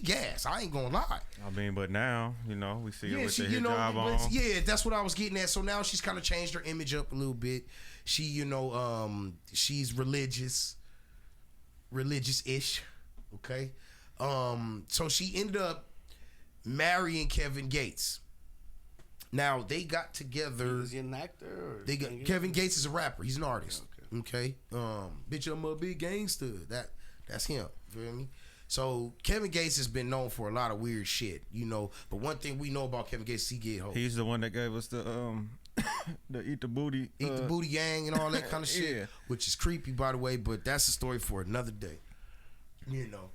gas. I ain't gonna lie. I mean, but now, you know, we see her with the hijab on. Yeah, that's what I was getting at. So now she's kind of changed her image up a little bit. She, you know, she's religious-ish. Okay. So she ended up marrying Kevin Gates. Now they got together. Is he an actor? Kevin Gates is a rapper. He's an artist. Okay. Bitch, I'm a big gangster. That's him. Feel me? So Kevin Gates has been known for a lot of weird shit, you know. But one thing we know about Kevin Gates, he get hoes. He's the one that gave us the eat the booty gang and all that kind of shit, yeah. Which is creepy, by the way. But that's a story for another day. You know.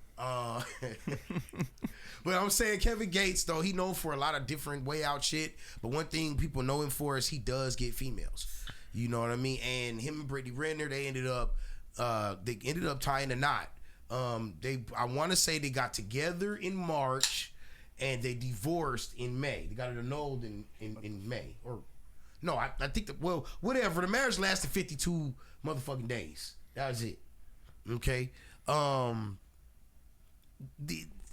But I'm saying Kevin Gates, though, he known for a lot of different way out shit. But one thing people know him for is he does get females. You know what I mean? And him and Brittany Renner, they ended up tying a knot. I want to say they got together in March and they divorced in May. They got it annulled in May. Or no, I think whatever. The marriage lasted 52 motherfucking days. That was it. Okay.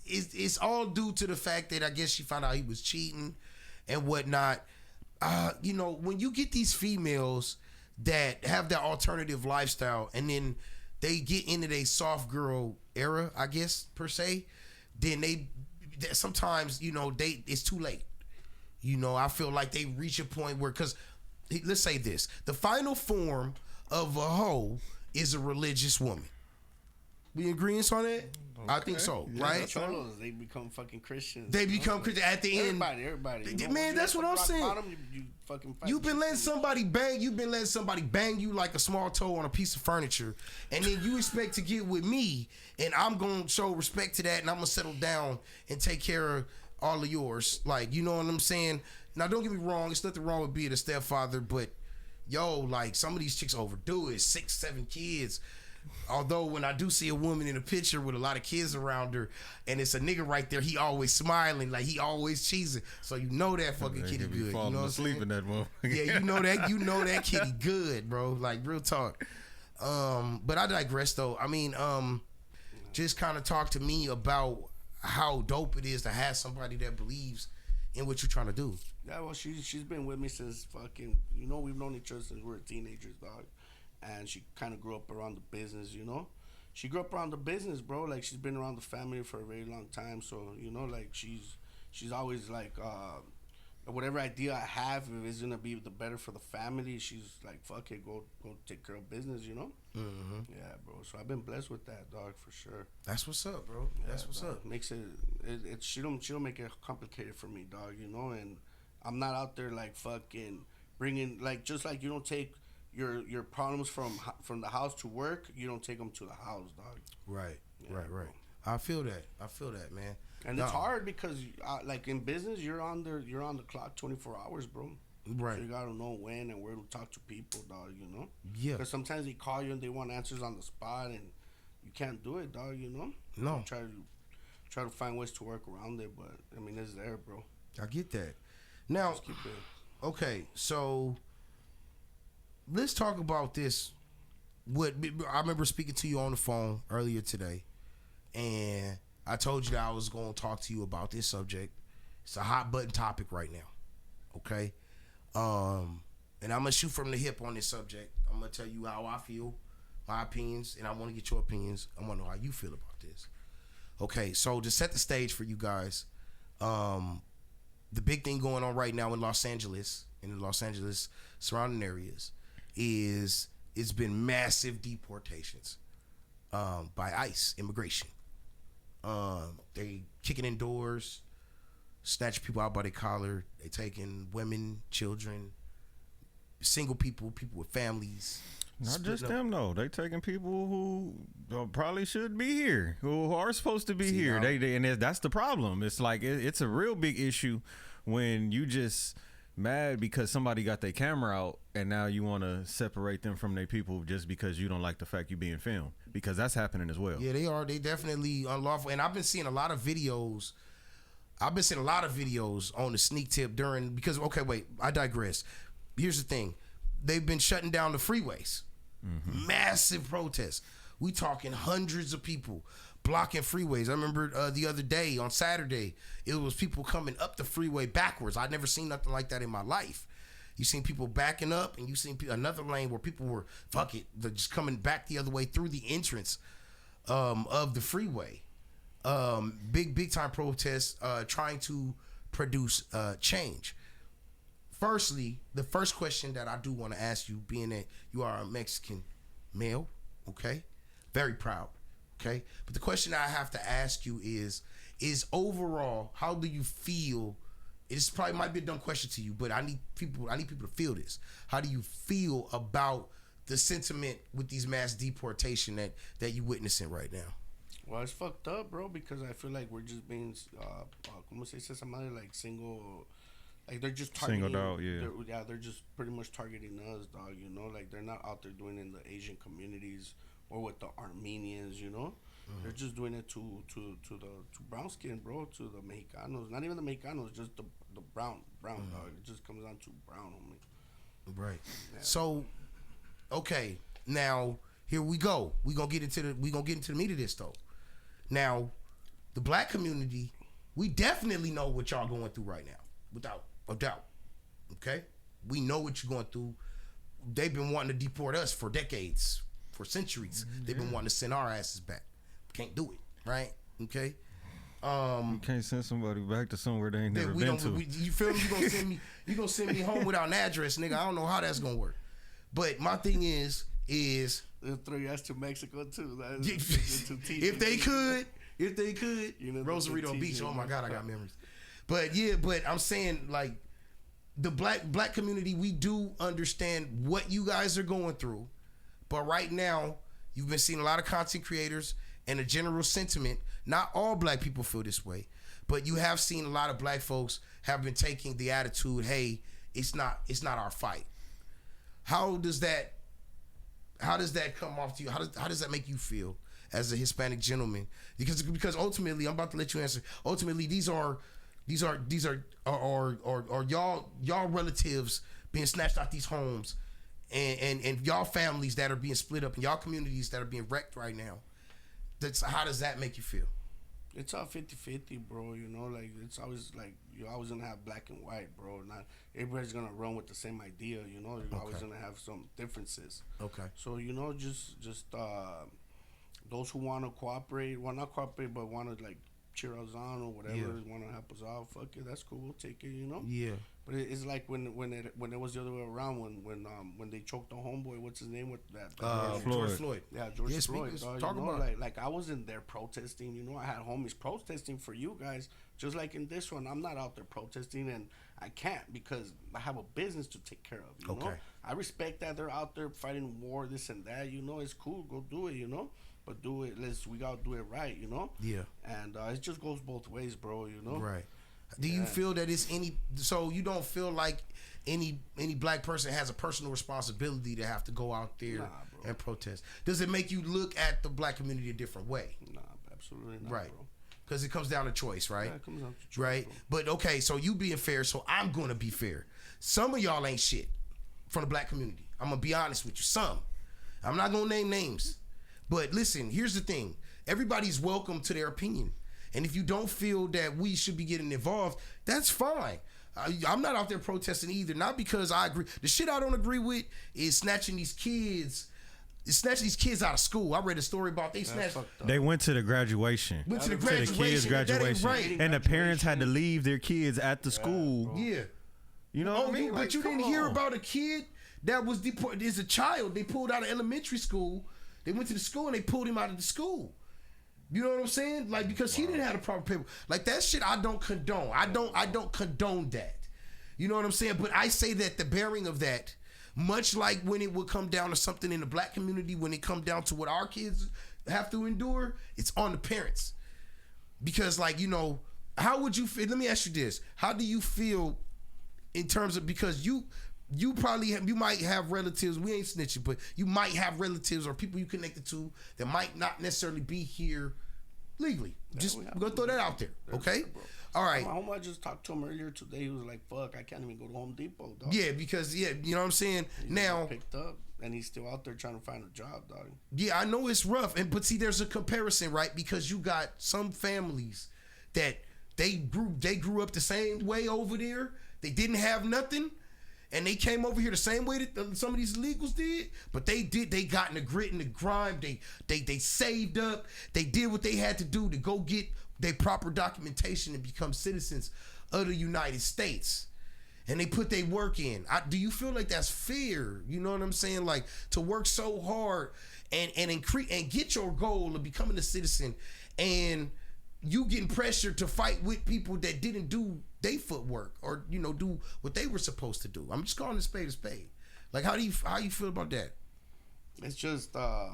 It's all due to the fact that I guess she found out he was cheating and whatnot. You know, when you get these females that have that alternative lifestyle and then they get into their soft girl era, I guess, per se, then they sometimes, you know, it's too late. You know, I feel like they reach a point where, because let's say this, the final form of a hoe is a religious woman. We agreeing on that? Okay. I think so, yeah, right? They become fucking Christians. They become Christians at the end. Everybody. You know, man, that's what I'm saying. Bottom, you fucking You've been letting somebody bang you like a small toe on a piece of furniture, and then you expect to get with me, and I'm gonna show respect to that, and I'm gonna settle down and take care of all of yours. Like, you know what I'm saying? Now, don't get me wrong. It's nothing wrong with being a stepfather, but yo, like, some of these chicks overdo it. 6, 7 kids. Although when I do see a woman in a picture with a lot of kids around her and it's a nigga right there, he always smiling, like he always cheesing. So you know that fucking kitty good. You know what I'm saying? In that motherfucker. Yeah, you know that kitty good, bro. Like, real talk. But I digress though. I mean, just kind of talk to me about how dope it is to have somebody that believes in what you're trying to do. Yeah, well, she's been with me since fucking, you know, we've known each other since we were teenagers, dog. And she kind of grew up around the business, you know. She grew up around the business, bro. Like, she's been around the family for a very long time. So, you know, like, she's always like whatever idea I have, if it's gonna be the better for the family, she's like, fuck it, go take care of business, you know. Yeah, bro. So I've been blessed with that, dog, for sure. That's what's up, bro. That's what's up. Makes it she don't make it complicated for me, dog, you know. And I'm not out there like fucking bringing, like, just like you don't take your problems from the house to work, you don't take them to the house, dog. Right. Yeah, Right. I feel that, man. And it's hard because, like, in business, you're on the clock 24 hours, bro. Right. So you gotta know when and where to talk to people, dog. You know. Yeah. Because sometimes they call you and they want answers on the spot, and you can't do it, dog. You know. No. You try to find ways to work around it, but I mean, it's there, bro. I get that. Now, Just keep it. Okay, so let's talk about this. What I remember speaking to you on the phone earlier today, and I told you that I was going to talk to you about this subject. It's a hot button topic right now. Okay, and I'm gonna shoot from the hip on this subject. I'm gonna tell you how I feel, my opinions, and I want to get your opinions. I want to know how you feel about this. Okay, so to set the stage for you guys, the big thing going on right now in Los Angeles, in the Los Angeles surrounding areas, is it's been massive deportations by ICE, immigration. They kicking in doors, snatching people out by their collar. They taking women, children, single people with families. Not just them, though. They taking people who probably should be here, who are supposed to be here. And that's the problem. It's like it's a real big issue when you just mad because somebody got their camera out and now you want to separate them from their people just because you don't like the fact you being filmed, because that's happening as well. Yeah, they are. They definitely unlawful. And I've been seeing a lot of videos. on the sneak tip because okay, wait, I digress. Here's the thing. They've been shutting down the freeways. Mm-hmm. Massive protests. We talking hundreds of people blocking freeways. I remember the other day on Saturday, it was people coming up the freeway backwards. I'd never seen nothing like that in my life. You seen people backing up, and you seen another lane where people were they're just coming back the other way through the entrance of the freeway. Big time protests trying to produce change. Firstly, the first question that I do want to ask you, being that you are a Mexican male, okay, very proud, okay, but the question I have to ask you is overall, how do you feel? It's probably might be a dumb question to you, but I need people to feel this. How do you feel about the sentiment with these mass deportation that you witnessing right now? Well, it's fucked up, bro, because I feel like we're just being, como se dice esa madre, like single. Like, they're just targeting. Singled out, yeah. They're just pretty much targeting us, dog, you know? Like, they're not out there doing it in the Asian communities or with the Armenians, you know? Mm-hmm. They're just doing it to brown skin, bro, to the Mexicanos. Not even the Mexicanos, just the brown, dog. It just comes down to brown, homie. Right. Yeah. So, okay, now, here we go. We're going to get into the meat of this, though. Now, the black community, we definitely know what y'all going through right now, without a doubt. Okay? We know what you're going through. They've been wanting to deport us for decades, for centuries. Mm-hmm. They've been wanting to send our asses back. Can't do it, right? Okay? You can't send somebody back to somewhere they ain't never been to. You feel me? You gonna send me home without an address, nigga. I don't know how that's gonna work. But my thing is they'll throw your ass to Mexico too. If they could, you know, Rosarito Beach. Oh my God, I got memories. But I'm saying, like, the black community, we do understand what you guys are going through. But right now, you've been seeing a lot of content creators and a general sentiment. Not all black people feel this way, but you have seen a lot of black folks have been taking the attitude, hey, it's not our fight. How does that come off to you? How does that make you feel as a Hispanic gentleman? Because ultimately, I'm about to let you answer. Ultimately, these are y'all relatives being snatched out these homes, and y'all families that are being split up, and y'all communities that are being wrecked right now. How does that make you feel? It's all 50-50, bro, you know, like, it's always, like, you're always gonna have black and white, bro. Not everybody's gonna run with the same idea, you know, you're always gonna have some differences. Okay. So, you know, just those who want to cooperate, well, not cooperate, but want to, like, cheer us on or whatever, want to help us out, fuck it, that's cool, we'll take it, you know. Yeah. But it's like when it was the other way around, when they choked the homeboy, what's his name with that? George Floyd. Yeah, George Floyd. Talk about like I wasn't there protesting, you know. I had homies protesting for you guys, just like in this one. I'm not out there protesting, and I can't because I have a business to take care of. You know, I respect that they're out there fighting war, this and that. You know, it's cool. Go do it. You know. But do it. We gotta do it right. You know. Yeah. And it just goes both ways, bro. You know. Right. Do you feel that it's so you don't feel like any black person has a personal responsibility to have to go out there and protest? Does it make you look at the black community a different way? Nah, absolutely not, right. Bro. Because it comes down to choice, right? Yeah, it comes down to choice, right? Bro. But okay, so you being fair, so I'm gonna be fair. Some of y'all ain't shit from the black community. I'm gonna be honest with you. Some. I'm not gonna name names. But listen, here's the thing. Everybody's welcome to their opinion. And if you don't feel that we should be getting involved, that's fine. I'm not out there protesting either. Not because I agree. The shit I don't agree with is snatching these kids out of school. I read a story about they went to the graduation. To the kids' graduation. Right. And the parents had to leave their kids at the school. Yeah. You know what I mean? But you didn't hear about a kid that was deported. There's a child they pulled out of elementary school. They went to the school and they pulled him out of the school. You know what I'm saying? Like, because he didn't have the proper paper. Like, that shit I don't condone. I don't condone that. You know what I'm saying? But I say that the bearing of that, much like when it would come down to something in the black community, when it come down to what our kids have to endure, it's on the parents. Because, like, you know, how would you feel? Let me ask you this. How do you feel in terms of, because you might have relatives, we ain't snitching, but you might have relatives or people you connected to that might not necessarily be here legally. Just we're gonna throw that out there, okay? All right. My homie, I just talked to him earlier today. He was like, "Fuck, I can't even go to Home Depot, dog." Yeah, because you know what I'm saying. He's now picked up, and he's still out there trying to find a job, dog. Yeah, I know it's rough, but see, there's a comparison, right? Because you got some families that they grew up the same way over there. They didn't have nothing. And they came over here the same way that some of these illegals did, but they got in the grit and the grime. They saved up. They did what they had to do to go get their proper documentation and become citizens of the United States. And they put their work in. Do you feel like that's fair? You know what I'm saying? Like, to work so hard and increase and get your goal of becoming a citizen, and you getting pressured to fight with people that didn't do their footwork or, you know, do what they were supposed to do. I'm just calling a spade a spade. Like, how you feel about that? It's just let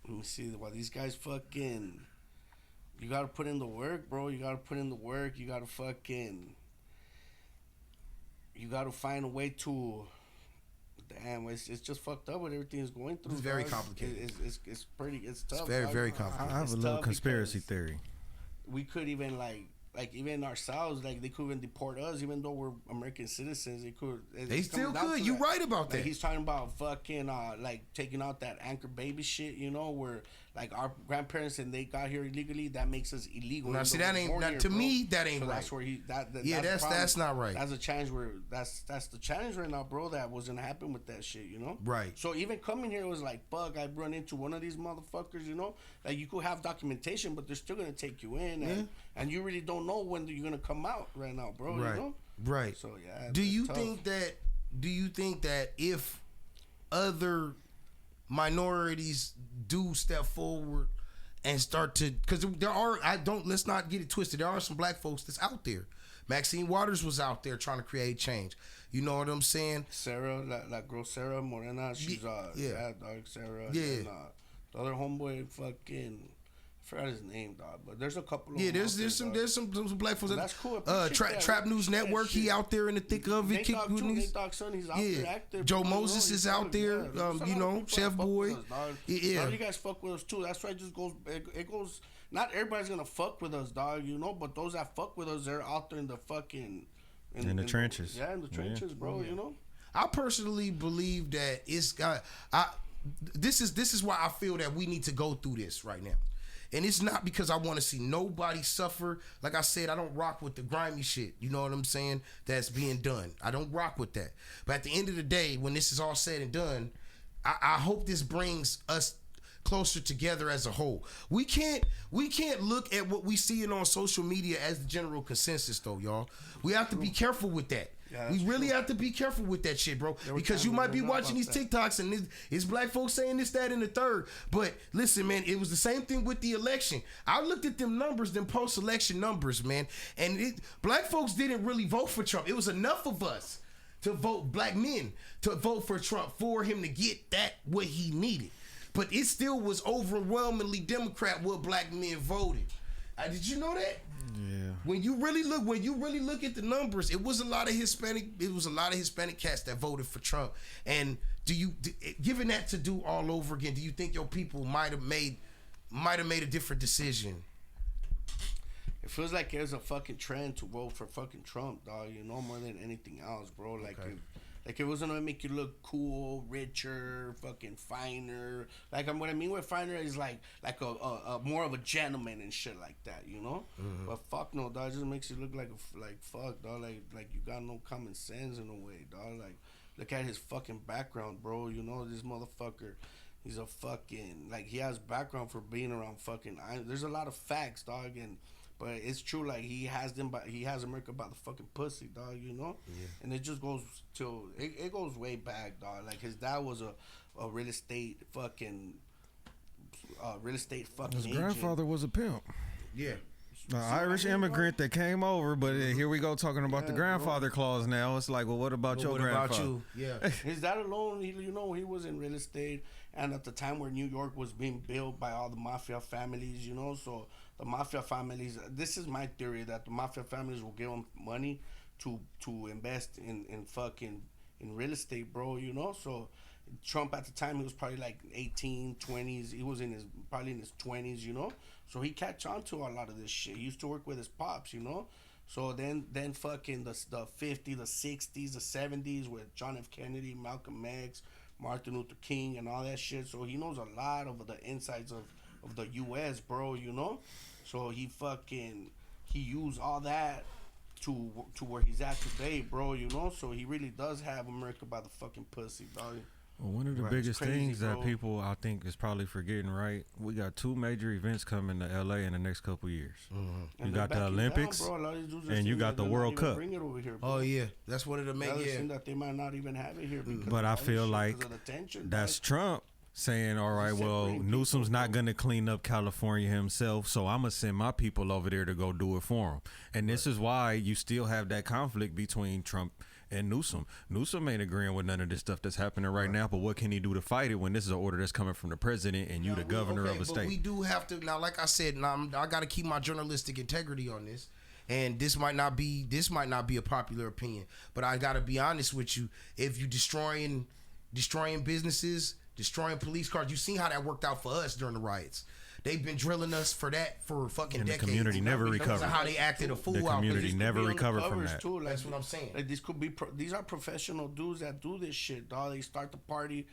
me see. Well, these guys fucking, you gotta put in the work, bro. You gotta put in the work. You gotta find a way to. Damn, it's just fucked up what everything is going through. It's very complicated. It's tough. It's very, very complicated. I have a little conspiracy theory. We could even like even ourselves, like, they could even deport us, even though we're American citizens. They still could. You right about that. Like, he's talking about fucking like taking out that anchor baby shit, you know, where like our grandparents and they got here illegally, that makes us illegal. Now, see, that ain't to me. That ain't right. That's where that's not right. That's a challenge where that's the challenge right now, bro. That was gonna happen with that shit, you know. Right. So even coming here was like, fuck, I run into one of these motherfuckers, you know. Like, you could have documentation, but they're still gonna take you in, and you really don't know when you're gonna come out right now, bro. Right. You know? Right. So yeah. Do you think that if other minorities do step forward and start to, because let's not get it twisted, there are some black folks that's out there. Maxine Waters was out there trying to create change. You know what I'm saying? Sarah, that girl Sarah Morena, she's Sarah. Yeah. And, the other homeboy, fucking, I forgot his name, dog. But there's a couple. Yeah, there's some black folks. So that's cool. Trap News Network, he out there in the thick of it. Nate Dogg son, he's out there active. Joe Moses is out there. You know, Chef Boy. Yeah, you guys fuck with us too. That's why it just goes. It goes. Not everybody's gonna fuck with us, dog. You know, but those that fuck with us, they're out there in the fucking in the trenches. Yeah, in the trenches, bro. Yeah. You know. I personally believe that it's got. This is why I feel that we need to go through this right now. And it's not because I want to see nobody suffer. Like I said, I don't rock with the grimy shit. You know what I'm saying? That's being done. I don't rock with that. But at the end of the day, when this is all said and done, I hope this brings us closer together as a whole. We can't look at what we see on social media as the general consensus, though, y'all. We have to be careful with that. Yeah, we really have to be careful with that shit, bro. Because you might be watching these TikToks and it's black folks saying this, that, and the third. But listen, man, it was the same thing with the election. I looked at them numbers, them post-election numbers, man, and black folks didn't really vote for Trump. It was enough of us to vote, black men, to vote for Trump for him to get that what he needed. But it still was overwhelmingly Democrat what black men voted. Did you know that? Yeah. When you really look at the numbers, it was a lot of Hispanic cats that voted for Trump. And given that to do all over again, do you think your people might have made a different decision? It feels like there's a fucking trend to vote for fucking Trump, dog. You know, more than anything else, bro. Like, like it wasn't gonna make you look cool, richer, fucking finer. Like, what I mean with finer is like a more of a gentleman and shit like that, you know. Mm-hmm. But fuck no, dog. It just makes you look like fuck, dog. Like you got no common sense in a way, dog. Like, look at his fucking background, bro. You know, this motherfucker. He's a fucking, like, he has background for being around fucking. There's a lot of facts, dog, but it's true, like, he has America by the fucking pussy, dog, you know? Yeah. And it just goes it goes way back, dog. Like, his dad was a real estate fucking His grandfather was a pimp. Yeah. An Irish immigrant that came over, but here we go talking about the grandfather clause now. It's like, well, what about your grandfather? About you? Yeah. His dad alone, he was in real estate, and at the time where New York was being built by all the mafia families, you know, so the mafia families, this is my theory, that the mafia families will give them money to invest in real estate, bro, you know. So Trump at the time, he was probably like 18, 20s. He was probably in his 20s, you know. So he catch on to a lot of this shit. He used to work with his pops, you know. So then fucking the 50s, the 60s, the 70s with John F. Kennedy, Malcolm X, Martin Luther King, and all that shit. So he knows a lot of the insides of the U.S., bro, you know. So he used all that to where he's at today, bro, you know. So he really does have America by the fucking pussy, dog. Well, one of the biggest things that people, I think, is probably forgetting, right? We got 2 major events coming to LA in the next couple years. Mm-hmm. You got the Olympics, and you got the World Cup. Bring it over here, oh yeah, that's one of the main. Yeah, that they might not even have it here. But I feel like that's Trump saying, all right, well, Newsom's not going to clean up California himself, so I'm going to send my people over there to go do it for him. And this is why you still have that conflict between Trump and Newsom. Newsom ain't agreeing with none of this stuff that's happening right now, but what can he do to fight it when this is an order that's coming from the president and you the governor of a state? We do have to, now, like I said, I got to keep my journalistic integrity on this. And this might not be a popular opinion, but I got to be honest with you. If you destroying businesses, destroying police cars, you seen how that worked out for us during the riots. They've been drilling us for that for fucking decades. The community never recovered. How they acted a fool out. The community never recovered from that. Too, like, that's what I'm saying. Like, these are professional dudes that do this shit, dog. They start the party,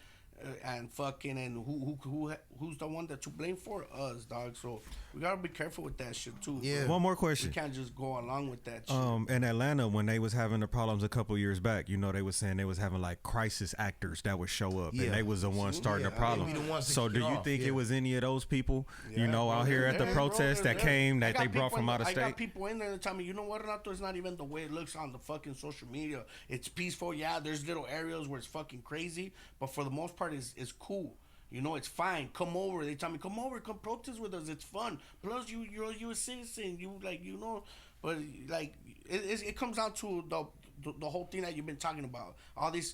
and who's the one that to blame for us, dog? So we gotta be careful with that shit too. Yeah. One more question. We can't just go along with that shit. In Atlanta, when they was having the problems a couple years back, you know, they was saying they was having like crisis actors that would show up, and they was the ones starting the problem. So do you think it was any of those people, you know, out here at the protest that came that they brought from out of state? I got people in there that tell me, you know what, Renato, it's not even the way it looks on the fucking social media. It's peaceful. Yeah, there's little areas where it's fucking crazy, but for the most part, it's cool. You know, it's fine. Come over. They tell me, come over, come protest with us. It's fun. Plus, you're a citizen. You like, you know, but like it comes down to the whole thing that you've been talking about. All these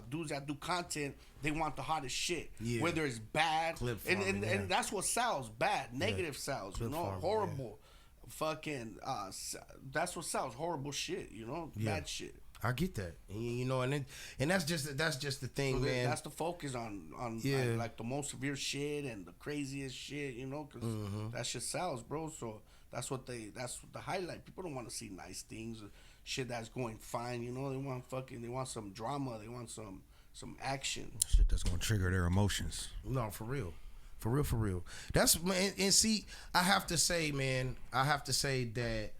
dudes that do content, they want the hottest shit, whether it's bad, and that's what sells. Bad, negative sells. You know, horrible, fucking. That's what sells. Horrible shit. You know, bad shit. I get that, you know, and that's just the thing, so man. That's the focus on like the most severe shit and the craziest shit, you know, because that shit sells, bro. So that's the highlight. People don't want to see nice things, shit that's going fine, you know. They want some drama, they want some action, shit that's gonna trigger their emotions. No, for real. That's, and see, I have to say, man, that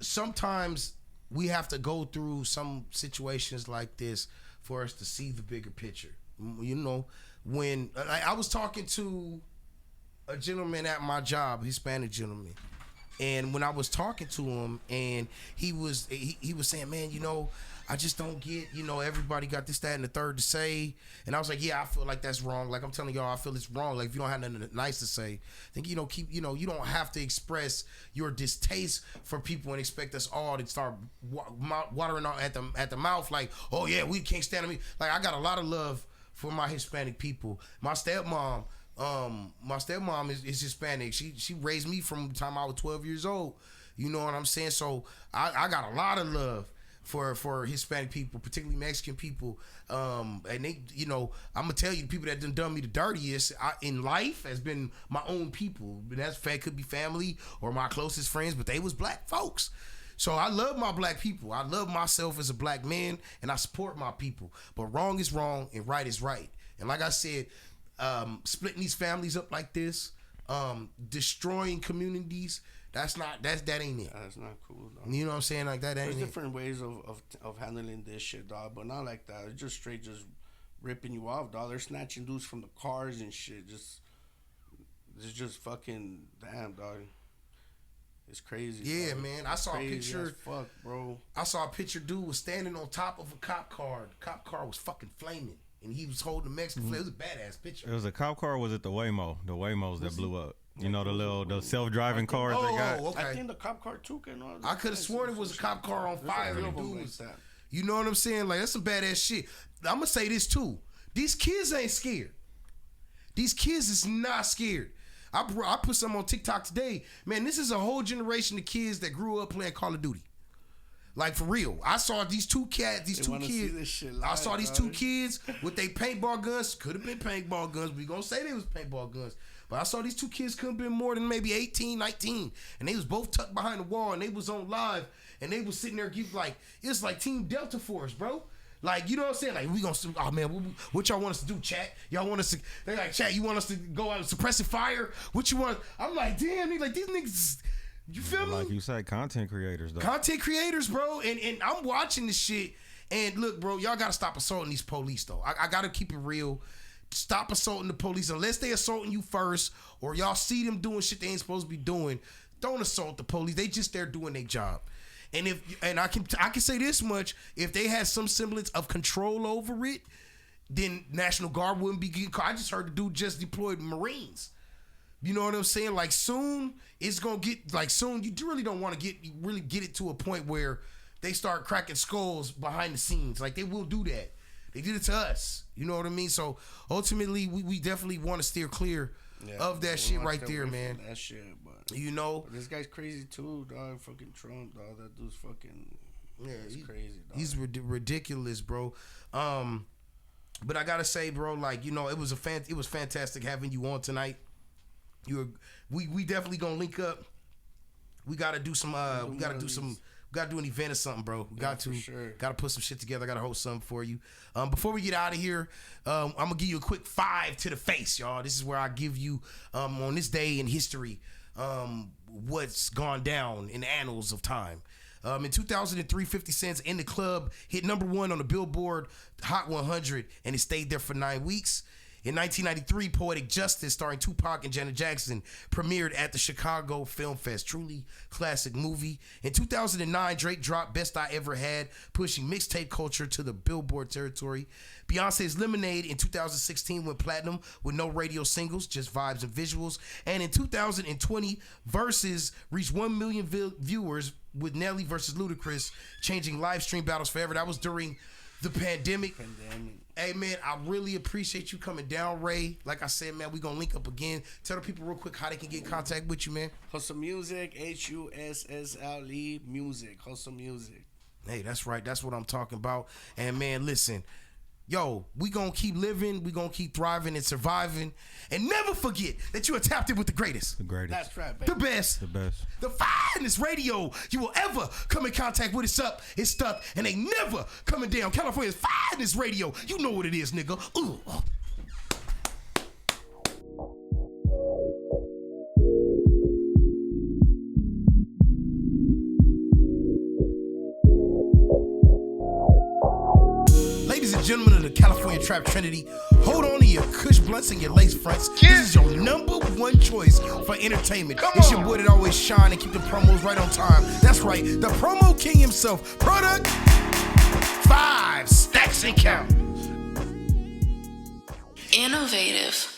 sometimes we have to go through some situations like this for us to see the bigger picture. You know, when I was talking to a gentleman at my job, Hispanic gentleman. And when I was talking to him, and he was saying, man, you know, I just don't get, you know, everybody got this, that, and the third to say. And I was like, yeah, I feel like that's wrong. Like I'm telling y'all, I feel it's wrong. Like if you don't have nothing nice to say, then you know, you don't have to express your distaste for people and expect us all to start watering out at the mouth. Like, oh yeah, we can't stand me. Like I got a lot of love for my Hispanic people. My stepmom is Hispanic. She raised me from the time I was 12 years old. You know what I'm saying? So I got a lot of love for Hispanic people, particularly Mexican people. And they, you know, I'm gonna tell you, the people that done me the dirtiest in life has been my own people. That could be family or my closest friends, but they was black folks. So I love my black people. I love myself as a black man, and I support my people. But wrong is wrong, and right is right. And like I said, splitting these families up like this, destroying communities, that ain't it. That's not cool, dog. You know what I'm saying? Like that ain't There's it. different ways of handling this shit, dog, but not like that. It's just straight just ripping you off, dog. They're snatching dudes from the cars and shit. It's just fucking damn, dog. It's crazy. Yeah, dog. man. I saw a picture. As fuck, bro. I saw a picture. Dude was standing on top of a cop car. The cop car was fucking flaming, and he was holding the Mexican flag. It was a badass picture. It was a cop car, or was it the Waymo? The Waymos that blew up. You know, the self-driving cars they got? Okay. I think the cop car too can. I could have sworn it was a cop car on fire. And the dude was, you know what I'm saying? Like, that's some badass shit. I'm going to say this too. These kids ain't scared. These kids is not scared. I put some on TikTok today. Man, this is a whole generation of kids that grew up playing Call of Duty. Like, for real. I saw these two kids. I saw these two kids with their paintball guns. Could have been paintball guns. We gonna say they was paintball guns. But I saw these two kids couldn't have been more than maybe 18, 19. And they was both tucked behind the wall, and they was on live. And they was sitting there it's like Team Delta Force, bro. Like, you know what I'm saying? Like, we gonna, oh man, what y'all want us to do, chat? Y'all want us to, they like, chat, you want us to go out and suppress fire? What you want? I'm like, damn, like, these niggas, you feel me? Like you said, content creators, though. Content creators, bro. And I'm watching this shit. And look, bro, y'all gotta stop assaulting these police, though. I gotta keep it real. Stop assaulting the police unless they assaulting you first, or y'all see them doing shit they ain't supposed to be doing. Don't assault the police. They just there doing their job. And I can say this much: if they had some semblance of control over it, then National Guard wouldn't be getting caught. I just heard the dude just deployed Marines. You know what I'm saying? Like soon it's gonna get soon. You really don't want to get it to a point where they start cracking skulls behind the scenes. Like they will do that. They did it to us. You know what I mean? So ultimately, we definitely want to steer clear of that shit right there, man. That shit, but you know, but this guy's crazy too, dog. Fucking Trump, dog. That dude's fucking he's crazy, dog. He's ridiculous, bro. But I gotta say, bro, like, you know, it was fantastic having you on tonight. We definitely gonna link up. We gotta do some. We gotta do an event or something, bro. We got to put some shit together. I gotta host something for you. Before we get out of here, I'm gonna give you a quick 5 to the face, y'all. This is where I give you on this day in history what's gone down in the annals of time. In 2003, 50 Cent's In the Club hit #1 on the Billboard Hot 100, and it stayed there for 9 weeks. In 1993, Poetic Justice, starring Tupac and Janet Jackson, premiered at the Chicago Film Fest. Truly classic movie. In 2009, Drake dropped Best I Ever Had, pushing mixtape culture to the Billboard territory. Beyonce's Lemonade in 2016 went platinum with no radio singles, just vibes and visuals. And in 2020, Versus reached 1 million viewers with Nelly versus Ludacris, changing live stream battles forever. That was during the pandemic. Hey, man, I really appreciate you coming down, Ray. Like I said, man, we going to link up again. Tell the people real quick how they can get in contact with you, man. Hussle Music, Hussle Music. Hussle Music. Hey, that's right. That's what I'm talking about. And, man, listen. Yo, we gonna keep living, we gonna keep thriving and surviving, and never forget that you are tapped in with the greatest. The greatest. That's right, baby. The best. The best. The finest radio you will ever come in contact with. It's stuck, and they never coming down. California's finest radio. You know what it is, nigga. Ooh. Ladies and gentlemen of the California Trap Trinity, hold on to your Kush blunts and your lace fronts. This is your number one choice for entertainment. It's your boy that always shine and keep the promos right on time. That's right, the promo king himself. Product 5 stacks and count. Innovative.